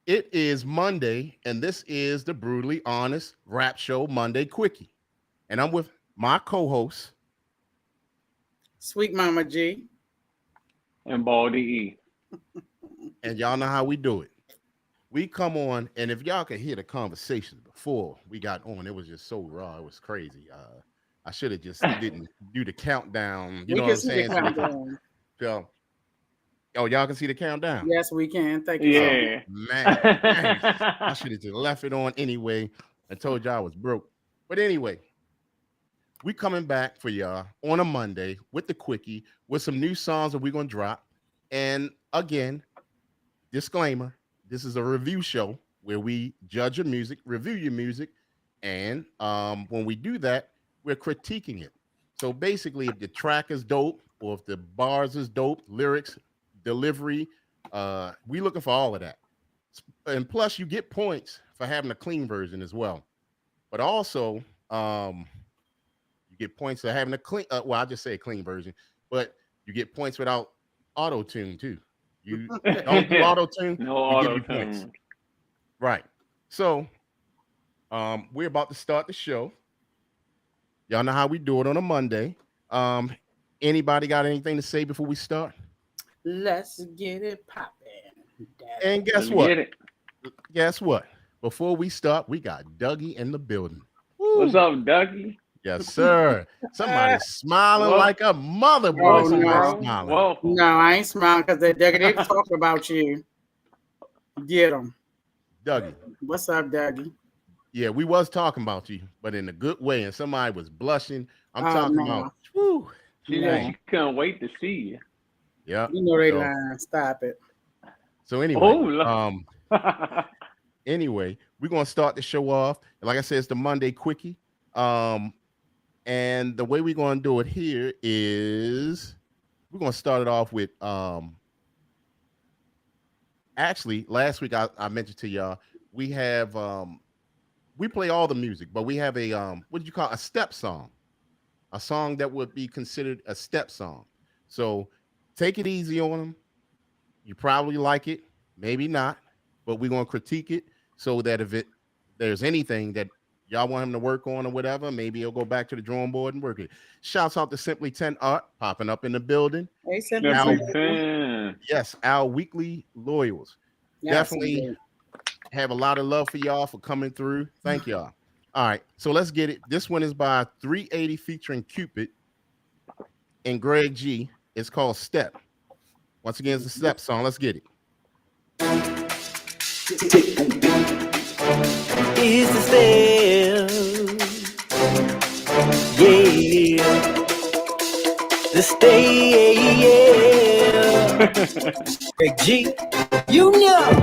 It is Monday, and this is the Brutally Honest Rap Show Monday Quickie. And I'm with my co-host. Sweet Mama G. And Baldy E. And y'all know how we do it. We come on, and if y'all could hear the conversation before we got on, it was just so raw. It was crazy. I should have just didn't do the countdown. You We know what can I'm see saying? the countdown. So, oh, y'all can see the countdown. Yes, we can. Thank you. Yeah. Man, I should have just left it on anyway. I told y'all I was broke. But anyway, we coming back for y'all on a Monday with the Quickie with some new songs that we're gonna drop. And again, disclaimer: this is a review show where we judge your music, review your music, and when we do that, we're critiquing it. So basically, if the track is dope or if the bars is dope, lyrics, delivery, we looking for all of that. And plus, you get points for having a clean version as well. But also, you get points for having a clean. Well, I just say a clean version, but you get points without auto tune too. You don't do auto tune, No we give auto you points. tune. Right. So, we're about to start the show. Y'all know how we do it on a Monday. Anybody got anything to say before we start? Let's get it popping. And guess Let's what? get it. Guess what? Before we start, we got Dougie in the building. What's Woo. up, Dougie? Yes, sir. Somebody's smiling Whoa. like a mother, boy. Oh, Somebody's no. smiling. Whoa. No, I ain't smiling because they talk about you. Get them. Dougie. What's up, Dougie? Yeah, we was talking about you, but in a good way. And somebody was blushing. I'm Oh, talking no. about, woo. She Yeah. she couldn't wait to see you. Yeah. You know they So, lying. Stop it. so anyway, Oh, look. anyway, we're gonna start the show off. Like I said, it's the Monday Quickie. And the way we're gonna do it here is we're gonna start it off with actually last week I mentioned to y'all we have we play all the music, but we have a what did you call it? A step song, a song that would be considered a step song. So take it easy on them. You probably like it, maybe not, but we're gonna critique it so that if there's anything that y'all want him to work on or whatever, maybe he'll go back to the drawing board and work it. Shouts out to Simply 10 Art popping up in the building. Hey, Simply Simply 10. Yes, our weekly loyals. Yes, Definitely indeed. have a lot of love for y'all for coming through. Thank y'all. All right, so let's get it. This one is by 380 featuring Cupid and Greg G. It's called Step. Once again, it's a step song. Let's get it. Is the step, yeah, the stay, yeah. Greg G, you know,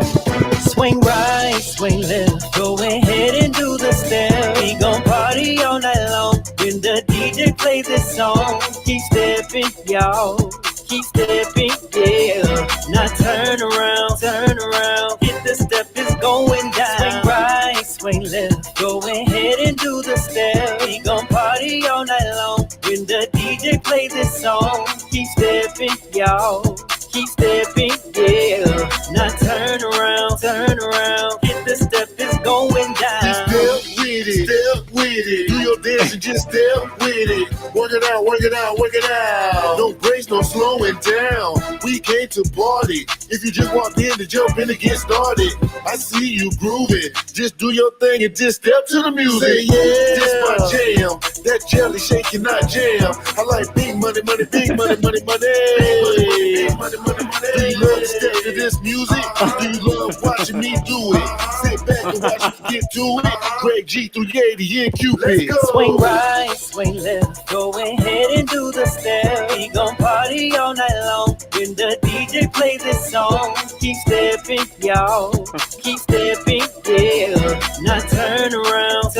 swing right, swing left, go ahead and do the step. We gon' party all night long when the DJ plays this song. Keep stepping, y'all. Keep stepping, yeah. Now turn around. Hit the step, it's going down. Swing right, swing left. Go ahead and do the step. We gon' party all night long when the DJ plays this song. Keep stepping, y'all. Keep stepping, yeah. Now turn around. Hit the step, it's going down. Step with it. Do your dance and just step with it. Work it out. No breaks, no slowing down. We came to party. If you just walked in to jump in to get started, I see you grooving. Just do your thing and just step to the music. Say yeah. This my jam. That jelly shaking, not jam. I like big money. Big money. Do you love to step to this music? Do you love watching me do it? Sit back and watch me get to it. Greg G 380 and Cupid. Let's go. Swing right, swing left, go ahead and do the step. We gon' party all night long when the DJ plays this song. Keep stepping, y'all. Keep stepping, yeah. Now turn around.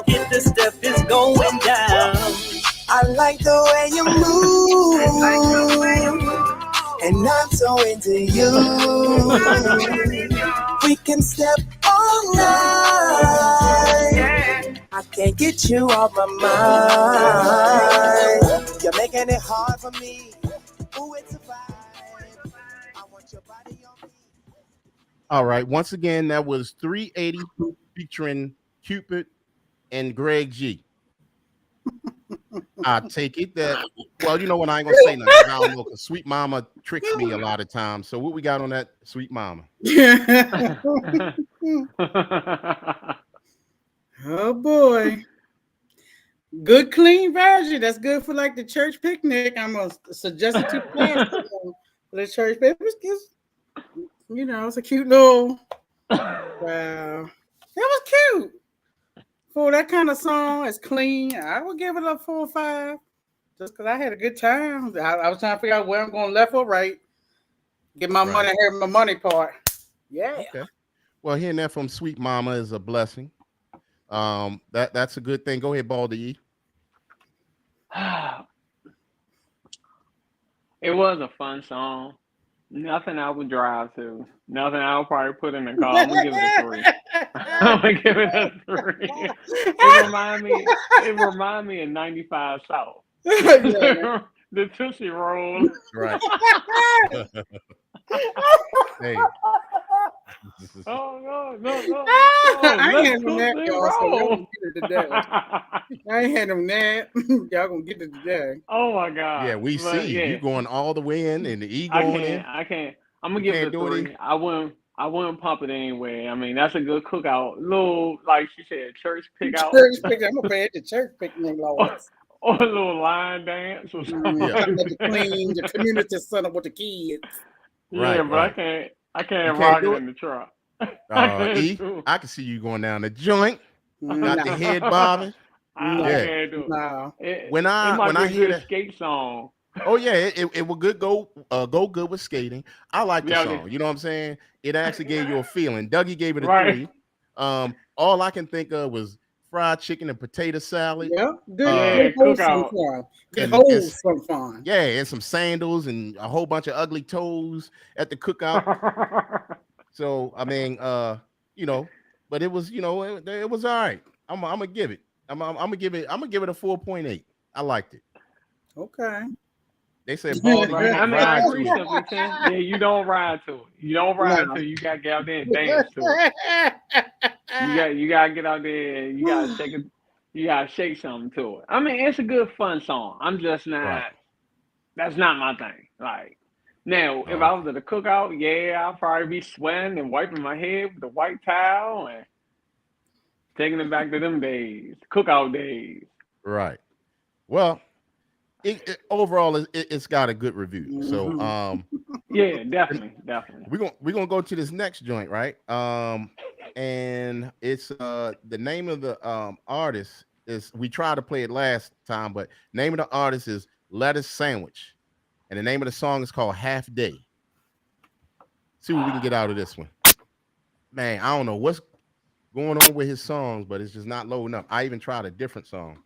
Hit the step, it's going down. I like the way you move. And I'm so into you. We can step all night. I can't get you off my mind. You're making it hard for me. Ooh, it's a vibe. I want your body on me. All right. Once again, that was 380 featuring Cupid and Greg G. I take it that, well, you know what? I ain't gonna say nothing. I don't know, because Sweet Mama tricks me a lot of times. So what we got on that Sweet Mama? Oh boy. Good clean version. That's good for like the church picnic. I'm gonna suggest it to plans for the church picnic. You know, it's a cute little wow. That was cute. For that kind of song, it's clean. I would give it a 4 or 5. Just because I had a good time. I was trying to figure out where I'm going left or right. Get my money here, my money part. Yeah. Okay. Well, hearing that from Sweet Mama is a blessing. That's a good thing. Go ahead, Baldy E. It was a fun song. Nothing I would drive to. Nothing I would probably put in the car. I'm gonna give it a 3. I'm gonna give it a 3. It remind me of 95 South. The Tootsie Roll. Right. Hey. Oh no. I ain't had them that, y'all. So y'all gonna get it today. I ain't had them that. Y'all gonna get it today. Oh my God. Yeah, we see you going all the way in and the E going in. I can't. I'm gonna give it a 3. I wouldn't pump it anyway. I mean, that's a good cookout. Little, like she said, church pick out. Church picnic. I'm gonna pay at the church picnic, Lord. Or a little line dance or something. The clean, the community center with the kids. Yeah, Right, but right. I can't rock it in the truck. E, I can see you going down the joint, got the head bobbing. I can't do it. No. When I hear that skate song. Oh yeah, it will go good with skating. I like the song. You know what I'm saying? It actually gave you a feeling. Dougie gave it a 3. All I can think of was fried chicken and potato salad. Yeah, good cookout. Good wholesome fun. Yeah, and some sandals and a whole bunch of ugly toes at the cookout. So I mean, you know, but it was, you know, it was all right. I'm gonna give it. I'm gonna give it a 4.8. I liked it. Okay. They said, Baldy, yeah, you don't ride to it. You don't ride to it. You gotta get out there and dance to it. You gotta get out there. You gotta shake it. You gotta shake something to it. I mean, it's a good fun song. I'm just not. Right. That's not my thing. Like now, if I was at a cookout, yeah, I'll probably be sweating and wiping my head with a white towel and taking it back to them days, cookout days. Right. Well, overall, it's got a good review. So, yeah, definitely. We're gonna go to this next joint, right? And it's the name of the artist is, we tried to play it last time, but name of the artist is Lettuce Sandwich, and the name of the song is called Half Day. See what we can get out of this one. Man, I don't know what's going on with his songs, but it's just not loading up. I even tried a different song.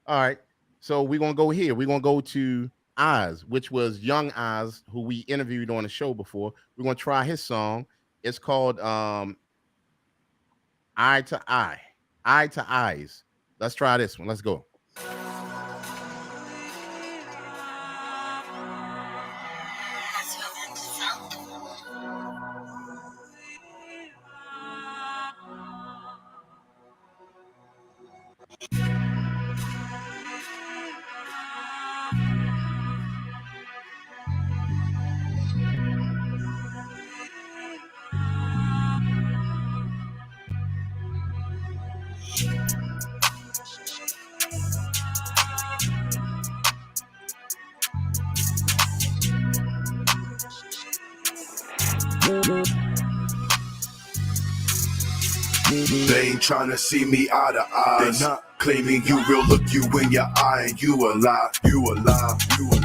All right. So we're going to go here. We're going to go to Oz, which was Young Oz, who we interviewed on the show before. We're going to try his song. It's called Eye to Eye. Eye to Eyes. Let's try this one. Let's go. They ain't trying to see me eye to eye. They not claiming you real, look you in your eye and you alive.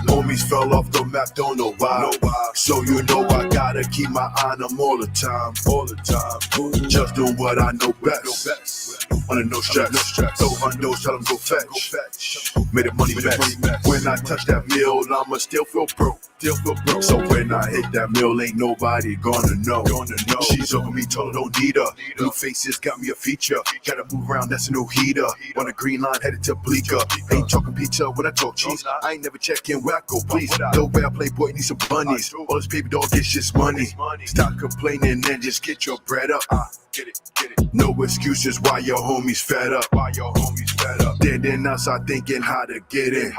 Homies fell off the map, don't know why. So you know I gotta keep my eye on them all the time. Just doing what I know best. Under no stress. Throw hundos, tell them go fetch. Made the money best. When I touch that mill, I'ma still feel broke. So when I hit that mill, ain't nobody gonna know. She's over me, told don't need her. New faces got me a feature. Gotta move around, that's a new heater. On a green line, headed to Bleecker. Ain't talking pizza when I talk cheese. I ain't never checking where I go please. No bad playboy, need some bunnies. All this baby dog gets just money. Stop complaining and just get your bread up. Get it. No excuses why your homies fed up. Then outside thinking how to get in.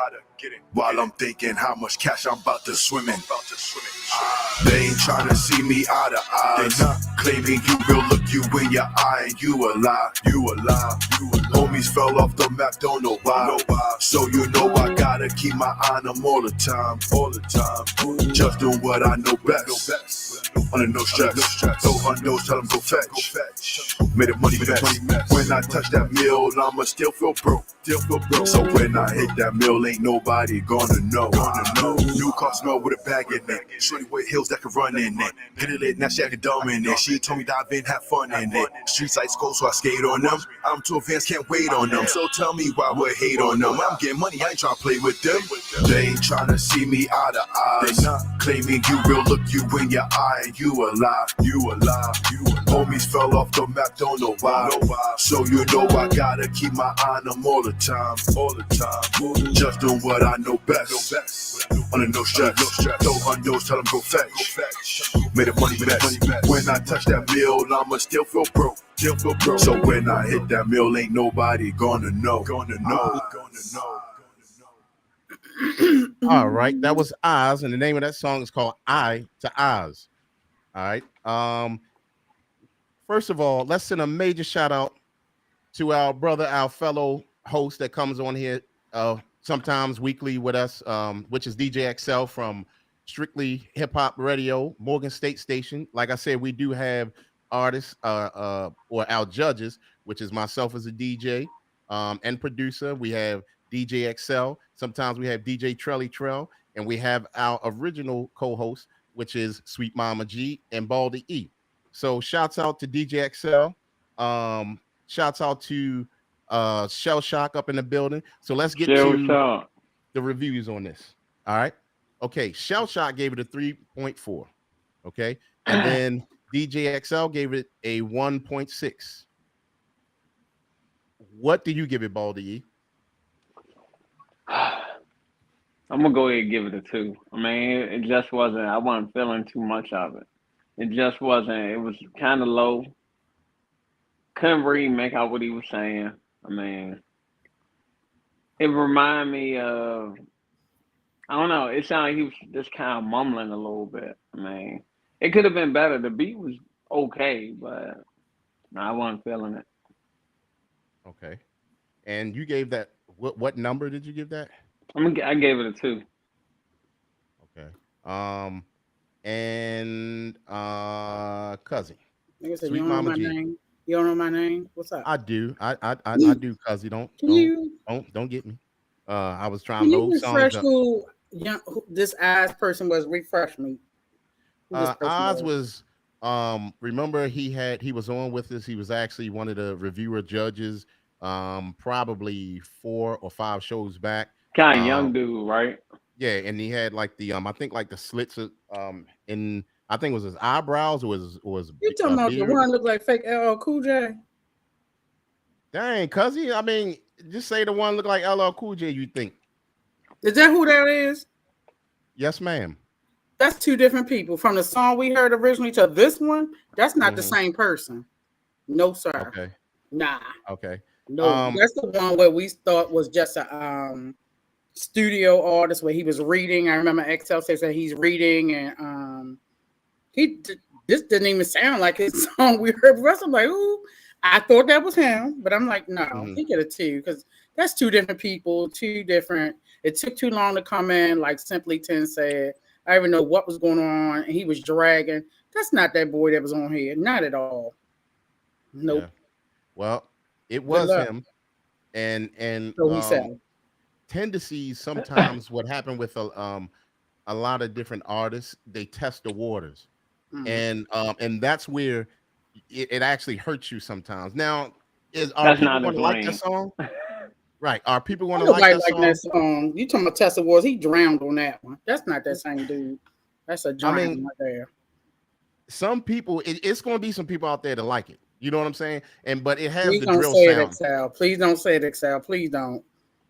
While I'm thinking how much cash I'm about to swim in. They ain't trying to see me out of eyes. They not claiming you real, look you in your eye and you alive. Homies fell off the map, don't know why. So you know I gotta keep my eye on them all the time. Just doing what I know best. Under no stress, no unknowns, tell them go fetch. Made the money match. When I touch that mill, I'ma still feel broke. So when I hit that mill, ain't nobody gonna know. New car smell with a bag in it. Shorty with heels that can run in it. Hit it lit, now she acting dumb in it. She told me dive in, have fun in it. Streets like school, so I skate on them. I'm too advanced, can't wait on them. So tell me why would hate on them. I'm getting money, I ain't trying to play with them. They ain't trying to see me out of eyes. They not claiming you real, look you in your eye and you alive. Homies fell off the map, don't know why. So you know I gotta keep my eye on them all the time. Just doing what I know best. Under no stress, no unknowns, tell them go fetch. Made the money match. When I touch that mill, I'ma still feel broke. So when I hit that mill, ain't nobody gonna know. All right, that was Oz, and the name of that song is called "Eye to Oz." All right. First of all, let's send a major shout out to our brother, our fellow host that comes on here sometimes weekly with us, which is DJ XL from Strictly Hip Hop Radio, Morgan State Station. Like I said, we do have artists or our judges, which is myself as a DJ and producer. We have DJ XL. Sometimes we have DJ Trelly Trell, and we have our original co-host, which is Sweet Mama G and Baldy E. So shouts out to DJ XL. Shouts out to Shell Shock up in the building. So let's get to the reviews on this. All right. Okay. Shell Shock gave it a 3.4. Okay. And then DJ XL gave it a 1.6. What do you give it, Baldy E? I'm gonna go ahead and give it a 2. I mean, it just wasn't. I wasn't feeling too much of it. It just wasn't. It was kind of low. Couldn't really make out what he was saying. I mean, it reminded me of. I don't know. It sounded like he was just kind of mumbling a little bit. I mean, it could have been better. The beat was okay, but I wasn't feeling it. Okay. And you gave that. What number did you give that? I gave it a 2. Okay. And Cuzzy. Like I said, you don't know my name. You don't know my name. What's up? I do. I do, Cuzzy. Don't get me. I was trying to load songs up. Who this Oz person was? Refresh me. Oz was remember he was on with us. He was actually one of the reviewer judges probably 4 or 5 shows back. Kind of young dude, right? Yeah, and he had like the I think like the slits in I think it was his eyebrows or was you talking about beard. The one looked like fake LL Cool J? Dang, Cuzzy. I mean, just say the one look like LL Cool J. You think? Is that who that is? Yes, ma'am. That's 2 different people. From the song we heard originally to this one, that's not the same person. No, sir. Okay. Nah. Okay. No, that's the one where we thought was just a studio artist where he was reading. I remember XL says that he's reading, and this didn't even sound like his song we heard. The rest I'm like, ooh, I thought that was him, but I'm like, no, he get a 2 because that's 2 different people, 2 different. It took too long to come in, like Simply 10 said. I didn't even know what was going on, and he was dragging. That's not that boy that was on here, not at all. Nope. Yeah. Well, it was him, and so he said. Tendencies sometimes what happened with a lot of different artists, they test the waters, and that's where it actually hurts you sometimes. Now, are people going to like that song? Right? Are people going to like that song? You talking about Tessa Wars? He drowned on that one. That's not that same dude. That's a giant right there. Some people, it's going to be some people out there that like it. You know what I'm saying? But it has Please the don't drill say sound. It, XL. Please don't say it, XL. Please don't.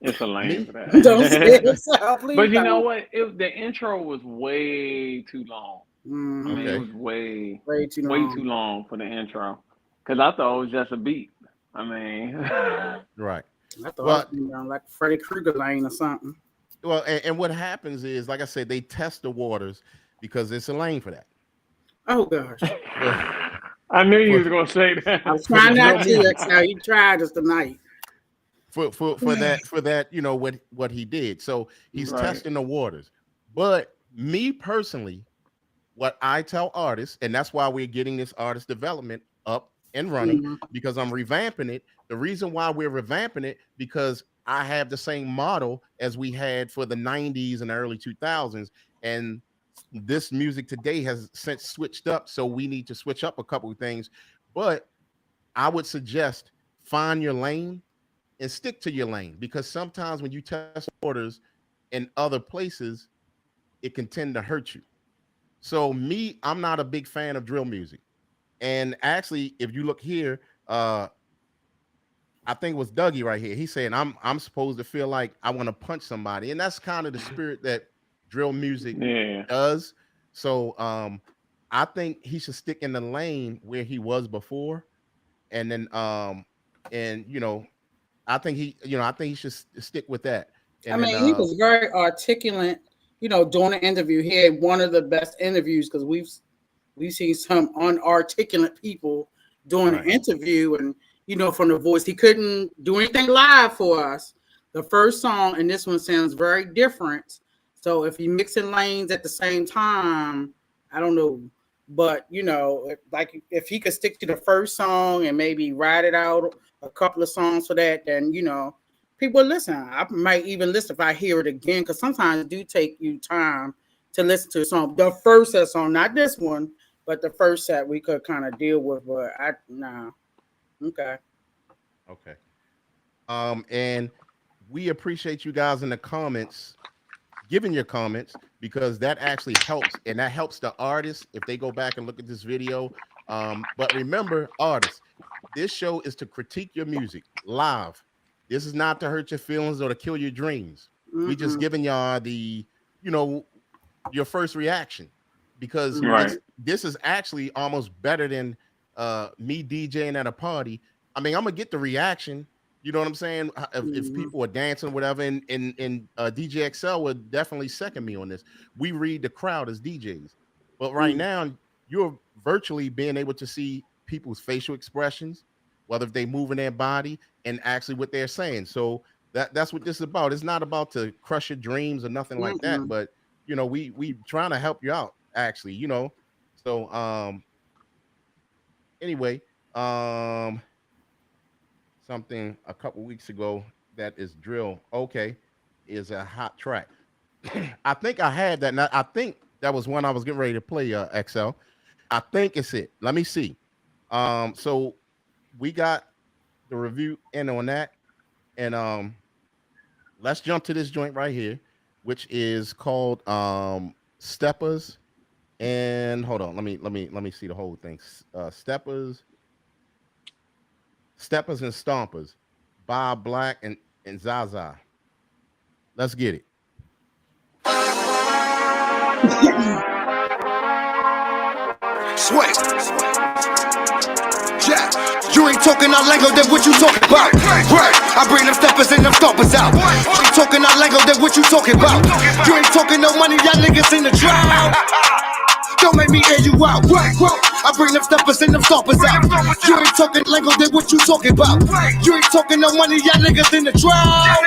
It's a lane Me? for that. Don't say it, so please But you know don't. what? The intro was way too long. I mean, Mhm. it Okay. was way Way too too long. long for the intro. Because I thought it was just a beat. I mean, Right. I thought Well, it was like Freddy Krueger lane or something. well, and what happens is, like I said, they test the waters because it's a lane for that. Oh gosh. For I knew you for was going to say that. I was for the trying drill not to. music. That's how you tried us tonight. For that, you know what he did. So he's Right. testing the waters. But me personally, what I tell artists, and that's why we're getting this artist development up and running, Mhm. because I'm revamping it. The reason why we're revamping it, because I have the same model as we had for the 90s and early 2000s, and this music today has since switched up, so we need to switch up a couple of things. But I would suggest find your lane and stick to your lane, because sometimes when you test orders in other places, it can tend to hurt you. So me, I'm not a big fan of drill music. And actually, if you look here, I think it was Dougie right here. He's saying I'm supposed to feel like I want to punch somebody, and that's kind of the spirit that drill music Yeah. does. So I think he should stick in the lane where he was before, and then and you know, I think he should stick with that. I And mean, then he was very articulate. You know, during the interview, he had one of the best interviews because we've seen some unarticulate people during Right. the interview, and you know, from the voice, he couldn't do anything live for us. The first song and this one sounds very different. So if you mixing lanes at the same time, I don't know. But you know, like if he could stick to the first song and maybe ride it out a couple of songs for that, then you know, people will listen. I might even listen if I hear it again, because sometimes it do take you time to listen to a song. The first set song, not this one, but the first set we could kind of deal with. But okay. Okay. And we appreciate you guys in the comments, giving your comments, because that actually helps, and that helps the artists if they go back and look at this video. But remember, artists, this show is to critique your music live. This is not to hurt your feelings or to kill your dreams. We just giving y'all the, you know, your first reaction, because Right. this is actually almost better than me DJing at a party. I mean, I'm gonna get the reaction. You know what I'm saying? If people are dancing, whatever, and DJ XL would definitely second me on this. We read the crowd as DJs, but right now you're virtually being able to see people's facial expressions, whether they moving their body and actually what they're saying. So that's what this is about. It's not about to crush your dreams or nothing like that, but you know, we trying to help you out, actually, you know. So anyway, something a couple weeks ago that is drill, okay, is a hot track. I think I had that. Now, I think that was one I was getting ready to play, XL. I think it's it. Let me see. So we got the review in on that, and let's jump to this joint right here, which is called Steppers. And hold on, let me see the whole thing. Steppers and Stompers, Bob Black and Zaza. Let's get it. Sweat. Yeah. You ain't talking our lingo, then what you talking about? Right. I bring them steppers and them stompers out. You ain't talking our lingo, then what you talking about? You ain't talking no money, y'all niggas in the drought. Don't make me air you out. I bring them steppers and them stompers out. You ain't talking lingo, then what you talking about? You ain't talking no money, y'all niggas in the drought.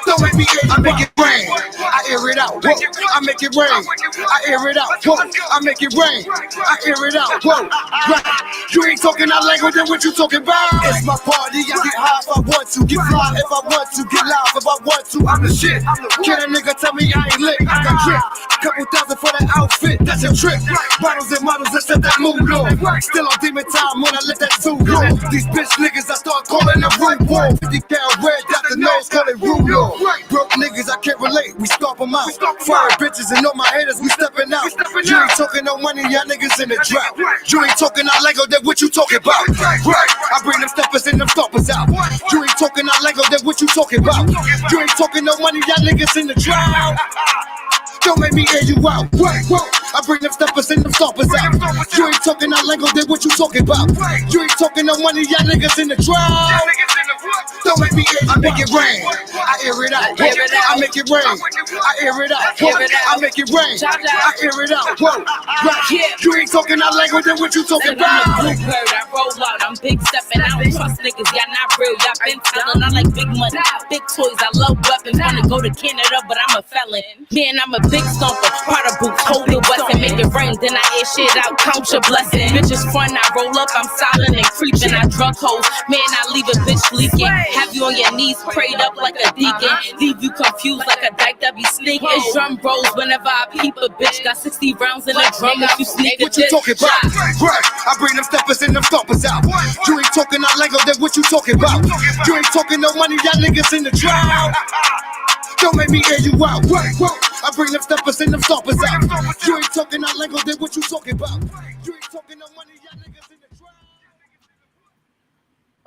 Don't make me air you out. I make it rain. I air it out. Whoa. I make it rain. I air it out. Whoa. I make it rain. I air it out. Whoa. Right. You ain't talking our language, then what you talking about? It's my party. I get high if I want to. Get fly if I want to. Get loud if I want to. I'm the shit. Can a nigga tell me I ain't lit? I got drip. Couple thousand for that outfit. That's a trick. Bottles and models that set that mood on. Still on demon time when I let that suit go. These bitch niggas I start calling the root wall. 50 cal red, got the nose, call it Rulo. Broke niggas, I can't relate. We stomp them out. Fire bitches and all my haters, we stepping out. You ain't talking no money, y'all niggas in the drought. You ain't talking out Lego, then what you talking about? Right. I bring them steppers and them stompers out. You ain't talking out Lego, then what you talking about? You ain't talking no money, y'all niggas in the drought. Don't make me air you out. I bring them steppers and them stompers out. You ain't talking out Lego, then what you talking about? You ain't talking no money, y'all niggas in the drought. Don't make me air you out. I make it rain. I air it out. I make it rain. I air it out. I make it rain. I air it out. Whoa. Right. You ain't talking out Lego, then what you talking about? I'm a bluebird, I roll out, I'm big stepping. I don't trust niggas, y'all not real. Y'all been telling, I like big money, big toys, I love weapons. Wanna go to Canada, but I'm a felon. Man, I'm a big stomper, part of boots, hold the west and make it rain. Then I air shit out, count your blessing. Bitches front, I roll up, I'm silent and creeping. I drug hoes, man, I leave a bitch leaking. Have you on your knees, prayed up like a deacon. Leave you confused like a dyke that be sneaking. It's drum rolls whenever I peep a bitch. Got 60 rounds in the drum if you sneak a What you talking about? Right. I bring them steppers and them stompers out. You ain't talking out Lego, then what you talking about? You ain't talking no money, y'all niggas in the drought. Don't make me air you out. I bring them steppers and them stompers out. You ain't talking out Lego, then what you talking about? You ain't talking no money, y'all niggas in the drought.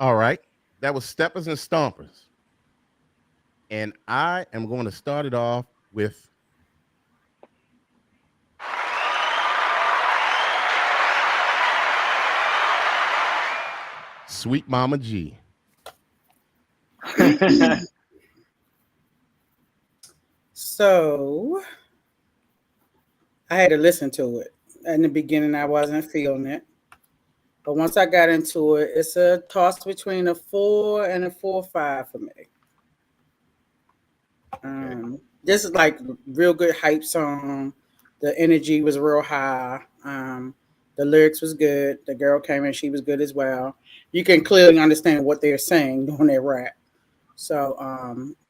All right. That was Steppers and Stompers. And I am going to start it off with Sweet Mama G. So I had to listen to it. In the beginning, I wasn't feeling it. But once I got into it, it's a toss between a 4 and a 4.5 for me. This is like real good hype song. The energy was real high. The lyrics was good. The girl came in, she was good as well. You can clearly understand what they're saying during their rap. So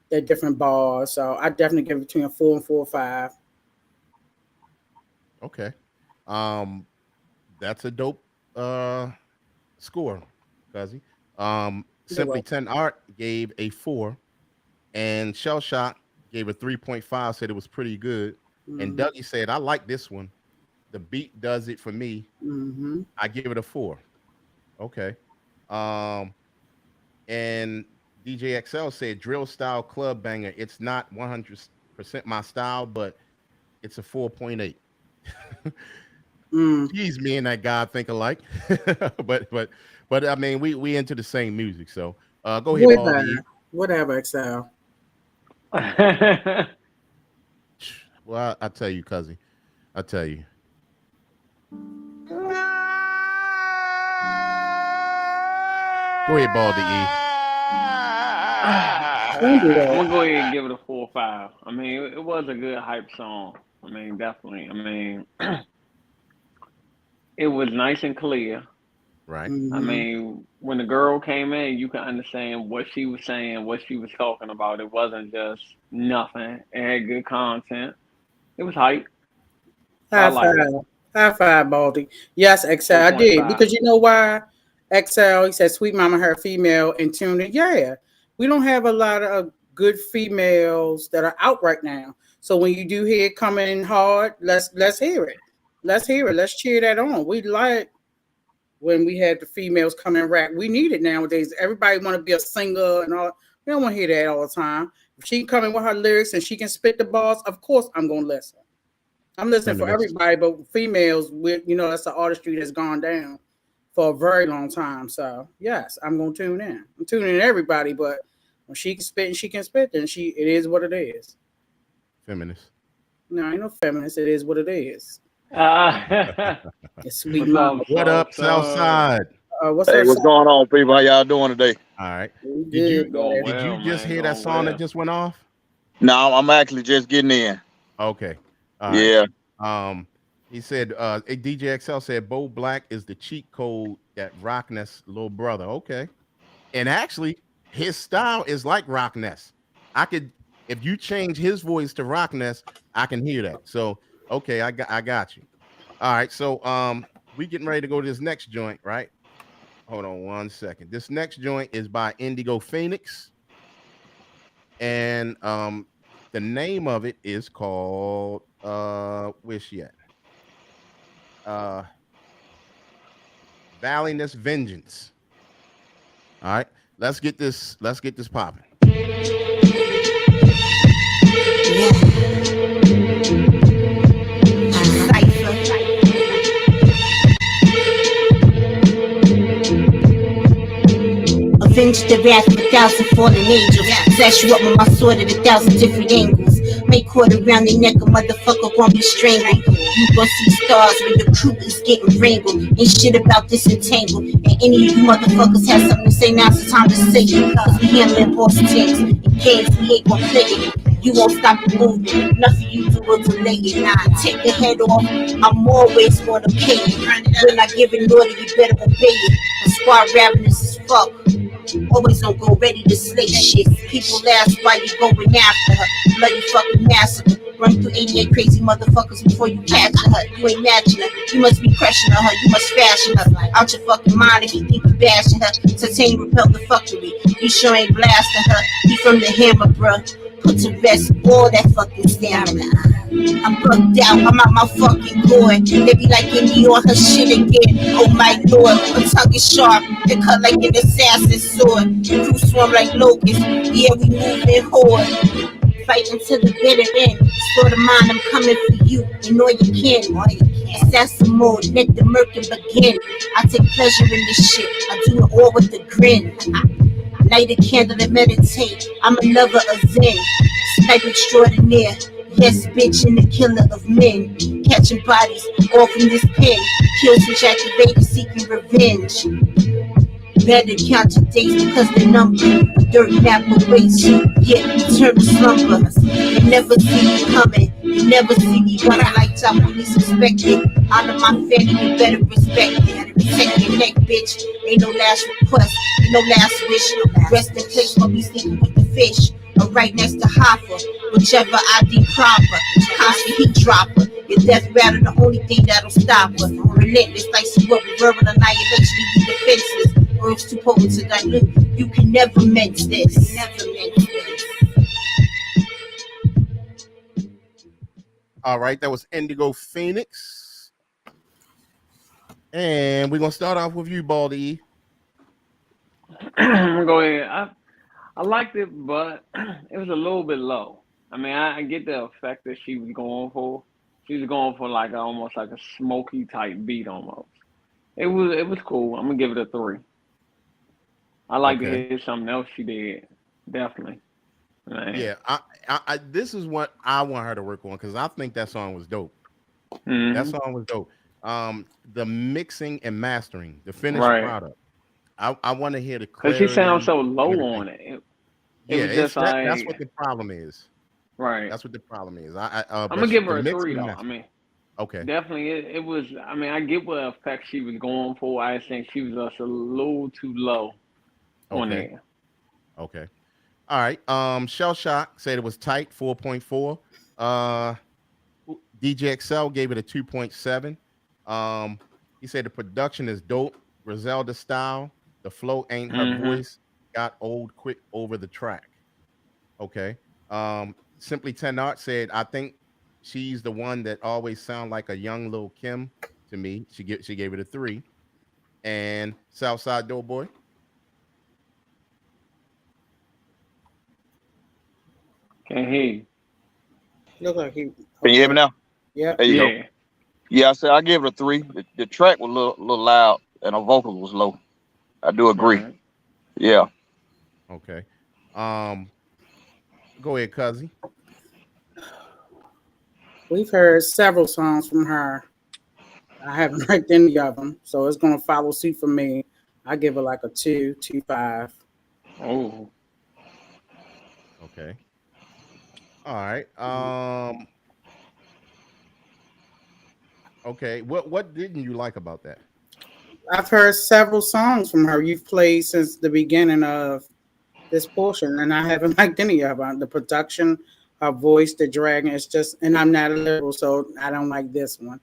they're different bars. So I definitely give it between a 4 and 4.5. Okay. That's a dope score, Cuzzy. Simply 10 Art gave a 4, and Shell Shock gave a 3.5, said it was pretty good. And Dougie said, I like this one. The beat does it for me. I give it a 4. Okay. And DJ XL said drill style club banger. It's not 100% my style, but it's a 4.8. Geez, me and that guy think alike. but I mean, we into the same music, so go ahead, Baldy. Whatever, XL. Well, I tell you, Cuzzy. I tell you. Go ahead, Baldy E. I'm gonna go ahead and give it a 4 or 5. I mean, it was a good hype song. I mean, definitely. I mean, it was nice and clear. Right. I mean, when the girl came in, you can understand what she was saying, what she was talking about. It wasn't just nothing. It had good content. It was hype. High five, Baldy. Yes, XL, I did. Because you know why? XL, he said, Sweet Mama, her female in tune. Yeah, we don't have a lot of good females that are out right now. So when you do hear it coming in hard, let's hear it. Let's hear it. Let's cheer that on. We like when we had the females come and rap. We need it nowadays. Everybody want to be a singer and all. We don't want to hear that all the time. If she can come in with her lyrics and she can spit the bars, of course I'm going to listen. I'm listening for everybody, but females, with that's an artistry that's gone down for a very long time. So yes, I'm going to tune in. I'm tuning in everybody, but when she can spit and she can spit, then it is what it is. Feminist. No, ain't no feminist. It is what it is. It's Sweet Mama. What up, Southside? What's going on, people? How y'all doing today? All right. Did you just hear that song that just went off? No, I'm actually just getting in. Okay. Yeah. Right. He said, DJ XL said, Bo Black is the cheat code that Rockness' little brother. Okay. And actually, his style is like Rockness. If you change his voice to Rockness, I can hear that. So, okay, I got you. All right. So, we getting ready to go to this next joint, right? Hold on 1 second. This next joint is by Indigo Phoenix. And The name of it is called where's she at? Valiantness Vengeance. All right, let's get this popping. Avenge the wrath of 1,000 fallen angels. Slash you up with my sword at 1,000 different angles. Make cord around your neck, a motherfucker gon' be strangled. You gon' see stars when your crew is getting wrangled. Ain't shit about disentangled. And any of you motherfuckers have something to say, now's the time to say it. Cause we handling boss things. In games we ain't gon' play it. You won't stop the movement. Nothing you do will delay it. Nah, take the head off. I'm always gonna pay it. When I give an order, you better obey it. The squad ravenous as fuck. Always on go ready to slay shit. People ask why you going after her. Bloody fucking massacre. Run through 88 crazy motherfuckers before you capture her. You ain't matching her. You must be crushing her. You must fashion her. Out your fucking mind if you think you bashing her. Certain repel the fuckery. You sure ain't blasting her. He from the hammer, bruh. Put to rest all that fucking stamina. I'm bugged out, I'm out my fucking gourd. They be like, give me on her shit again. Oh my lord, her tongue is sharp, they cut like an assassin's sword. Crew swarm like locusts, yeah we moving hard. Fighting to the bitter end. Sort of mind, I'm coming for you, and all you can. Assassin mode, let the murking begin. I take pleasure in this shit, I do it all with a grin. Light a candle and meditate. I'm a lover of Zen. Snipe extraordinaire. Yes, bitch, and the killer of men. Catching bodies all from this pen. Kills which activated seeking revenge. Better count your days because the number. Dirt map awaits you. Yeah, turn to slumber. You never see me coming. You never see me when I light up when least expected. Out of my family, you better respect it. Protect your neck, bitch. Ain't no last request, ain't no last wish. Rest in place while we sleeping with the fish. Or right next to Hoffa, whichever I deem proper. Constant heat dropper. Your death rattle, the only thing that'll stop her. Relentless like some verbal annihilation, you defenseless. Words too potent to dilute. You can never mince this. Never mince this. All right, that was Indigo Phoenix. And we're gonna start off with you, Baldy. I'm gonna go ahead. I liked it, but it was a little bit low. I mean, I get the effect that she was going for. She was going for like almost like a smoky type beat almost. It was cool. I'm gonna give it a 3. I like to hear something else she did. Definitely. Man. Yeah, I this is what I want her to work on because I think that song was dope. Mm-hmm. That song was dope. The mixing and mastering, the finished product. I want to hear the clarity. Because she sounds so low on it. Yeah, was just like, that's what the problem is. Right. That's what the problem is. I'm gonna give her a 3 though. I mean, okay. Definitely, it was. I mean, I get what effect she was going for. I think she was just a little too low on there. Okay. All right. Shell Shock said it was tight, 4.4. DJ XL gave it a 2.7. He said the production is dope, Griselda style. The flow ain't her voice. Got old quick over the track. Okay. Simply 10 Art said, I think she's the one that always sound like a young Lil Kim to me. She gave it a 3. And Southside Doughboy. Can't hear you. Look like he. Can you hear me now? Yeah. There you go. Yeah, I said I give it a 3. The track was a little loud and her vocal was low. I do agree. Right. Yeah. Okay. Go ahead, Cuzzy. We've heard several songs from her. I haven't liked any of them, so it's gonna follow suit for me. I give it like a 2.5. Oh. Okay. All right. Okay. What didn't you like about that? I've heard several songs from her. You've played since the beginning of this portion, and I haven't liked any of them. The production, her voice, the dragon, it's just, and I'm not a liberal, so I don't like this one.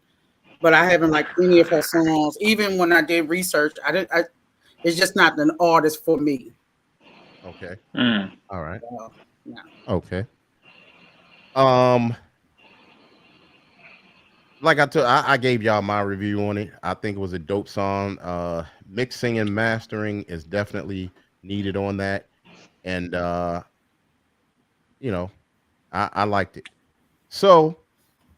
But I haven't liked any of her songs. Even when I did research, it's just not an artist for me. Okay. Mm. All right. No. Okay. Like I gave y'all my review on it. I think it was a dope song. Mixing and mastering is definitely needed on that, and you know, I liked it. So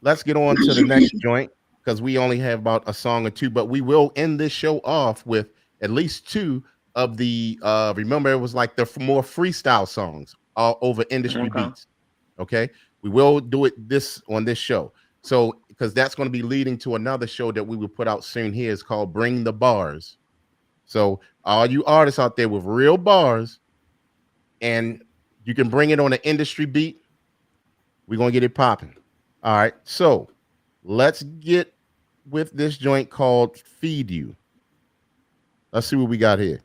let's get on to the next joint because we only have about a song or two, but we will end this show off with at least two of the remember it was like the more freestyle songs all over industry beats. Okay, we will do it this on this show. So because that's going to be leading to another show that we will put out soon here is called Bring the Bars. So all you artists out there with real bars and you can bring it on an industry beat, we're going to get it popping. All right, so let's get with this joint called Feed You. Let's see what we got here.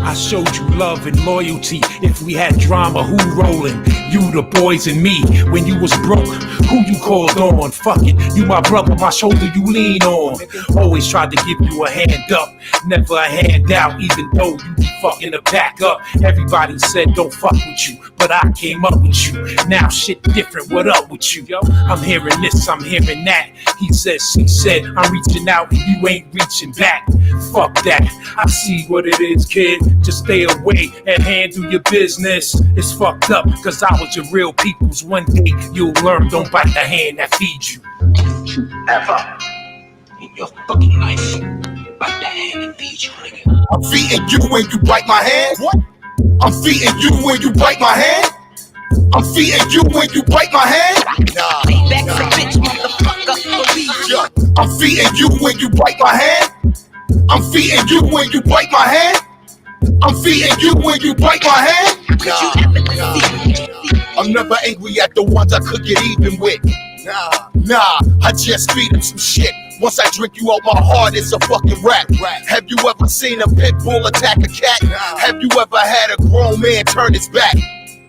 I showed you love and loyalty. If we had drama, who rolling? You, the boys, and me. When you was broke, who you called on? Fuck it, you my brother, my shoulder you lean on. Always tried to give you a hand up, never a hand out, even though you be fucking a back up. Everybody said don't fuck with you, but I came up with you. Now shit different, what up with you? I'm hearing this, I'm hearing that. He said, she said, I'm reaching out and you ain't reaching back. Fuck that, I see what it is, kid. Just stay away and handle your business. It's fucked up, cause I was your real people's. One day you'll learn, don't bite the hand that feeds you. Don't you ever in your fucking life bite the hand that feeds you, nigga. I'm feeding you when you bite my hand. What? I'm feeding you when you bite my hand. I'm feeding you when you bite my hand. Nah. Bitch, motherfucker, yeah. I'm feeding you when you bite my hand. I'm feeding you when you bite my hand. I'm feeding you when you bite my hand. I'm never angry at the ones I could get even with. Nah, I just feed them some shit. Once I drink you out my heart, it's a fucking rap. Have you ever seen a pit bull attack a cat? Have you ever had a grown man turn his back?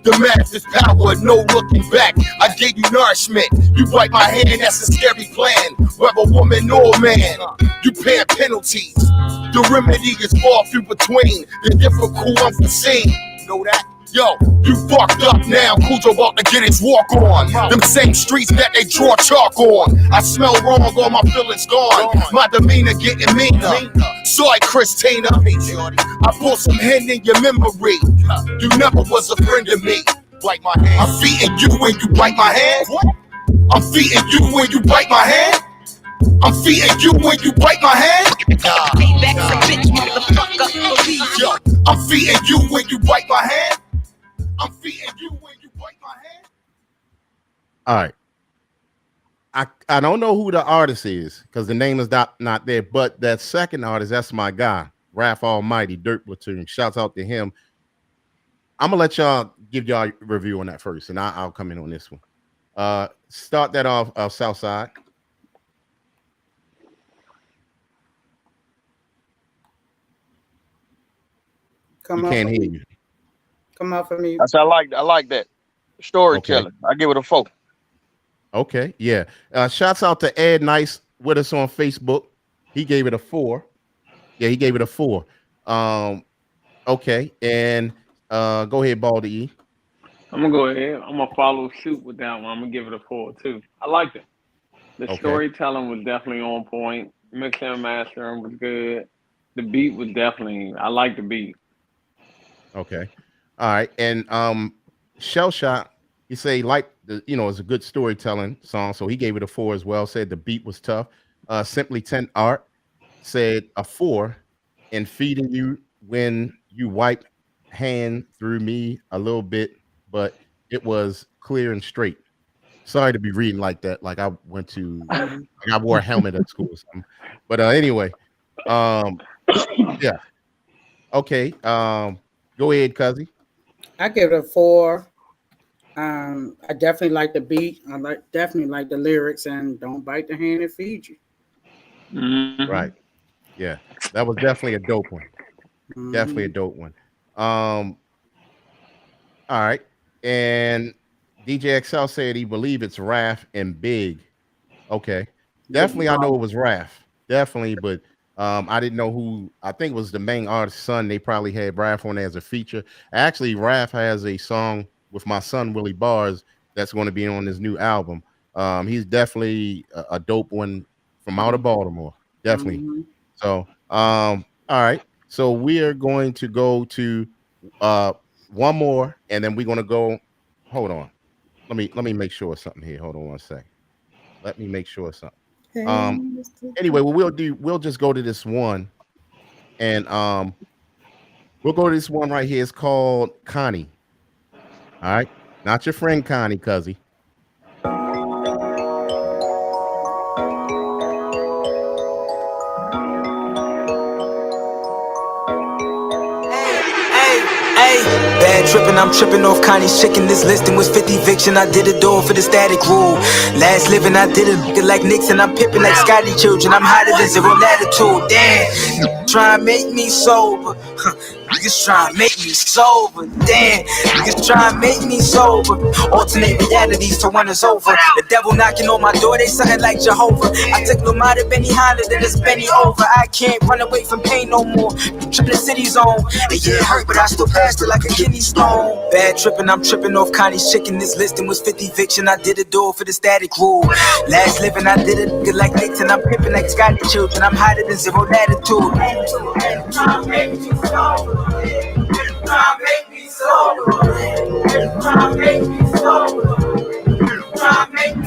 The math is power, no looking back. I gave you nourishment. You bite my hand, that's a scary plan. Whether woman or man, you pay penalties. The remedy is far few between. The difficult unforeseen. Know that? Yo, you fucked up now. Cujo about to get his walk on. Them same streets that they draw chalk on. I smell wrong, all my feelings gone. My demeanor getting meaner. Sorry, Christina. I pulled some hen in your memory. You never was a friend of me. Bite my hand. I'm feeding you when you bite my hand. I'm feeding you when you bite my hand. I'm feeding you when you bite my hand. Yo, I'm feeding you when you bite my hand. I'm feeding you when you bite my hand. All right. I don't know who the artist is because the name is not there, but that second artist, that's my guy, Raph Almighty, Dirt Platoon. Shouts out to him. I'm gonna let y'all give y'all a review on that first, and I'll come in on this one. Start that off Southside. Come we on can't hear you. Come off of me. I like that. Storytelling. Okay. I give it a 4. Okay, yeah. Shouts out to Ed Nice with us on Facebook. He gave it a 4. Yeah, he gave it a 4. Okay, and go ahead, Baldy E. I'm gonna go ahead. I'm gonna follow suit with that one. I'm gonna give it a 4 too. I liked it. The storytelling was definitely on point. Mixing and mastering was good. The beat was definitely. I like the beat. Okay, all right, and Shell Shot, he said he liked it's a good storytelling song, so he gave it a 4 as well. Said the beat was tough. Simply 10 Art said a 4, and feeding you when you wipe hand through me a little bit, but it was clear and straight. Sorry to be reading like that. Like I went to, I wore a helmet at school or something. But anyway, yeah. Okay. Go ahead, Cuzzy. I give it a 4. I definitely like the beat. I definitely like the lyrics, and don't bite the hand that feeds you. Mm-hmm. Right. Yeah, that was definitely a dope one. Mm-hmm. Definitely a dope one. All right, and DJ XL said he believed it's Raph and Big. Okay, definitely I know it was Raph. definitely. But I didn't know who. I think it was the main artist's son. They probably had Raph on there as a feature. Actually, Raph has a song with my son Willie Bars that's going to be on his new album. He's definitely a dope one from out of Baltimore. Definitely. Mhm. So, all right. So we are going to go to one more, and then we're going to go. Hold on. Let me make sure of something here. Hold on one second. Let me make sure of something. Hey, Um. Mr. Anyway, what we'll just go to this one, and we'll go to this one right here. It's called Connie. All right, not your friend Connie, cuzzy. Bad trippin', I'm trippin' off Connie's chicken. This listing was 50 eviction. I did a door for the static rule. Last living, I did it like Nixon. I'm pippin' like Scotty children. I'm hotter than zero latitude. Damn, try and make me sober. Niggas try and make me sober. Damn, niggas try and make me sober. Alternate realities to when it's over. The devil knocking on my door, they something like Jehovah. I took Lamar to Benny Honda, then it's Benny over. I can't run away from pain no more. Trippin' the city zone. It get hurt, but I still passed it like a kidney stone. Bad trippin', I'm trippin' off Connie's chicken. This listing was 50 eviction. I did a door for the static rule. Last living, I did it like Nixon. I'm pippin' like Scotty children. I'm hotter than zero latitude. Try make me sober. Try make me sober. Try make me sober.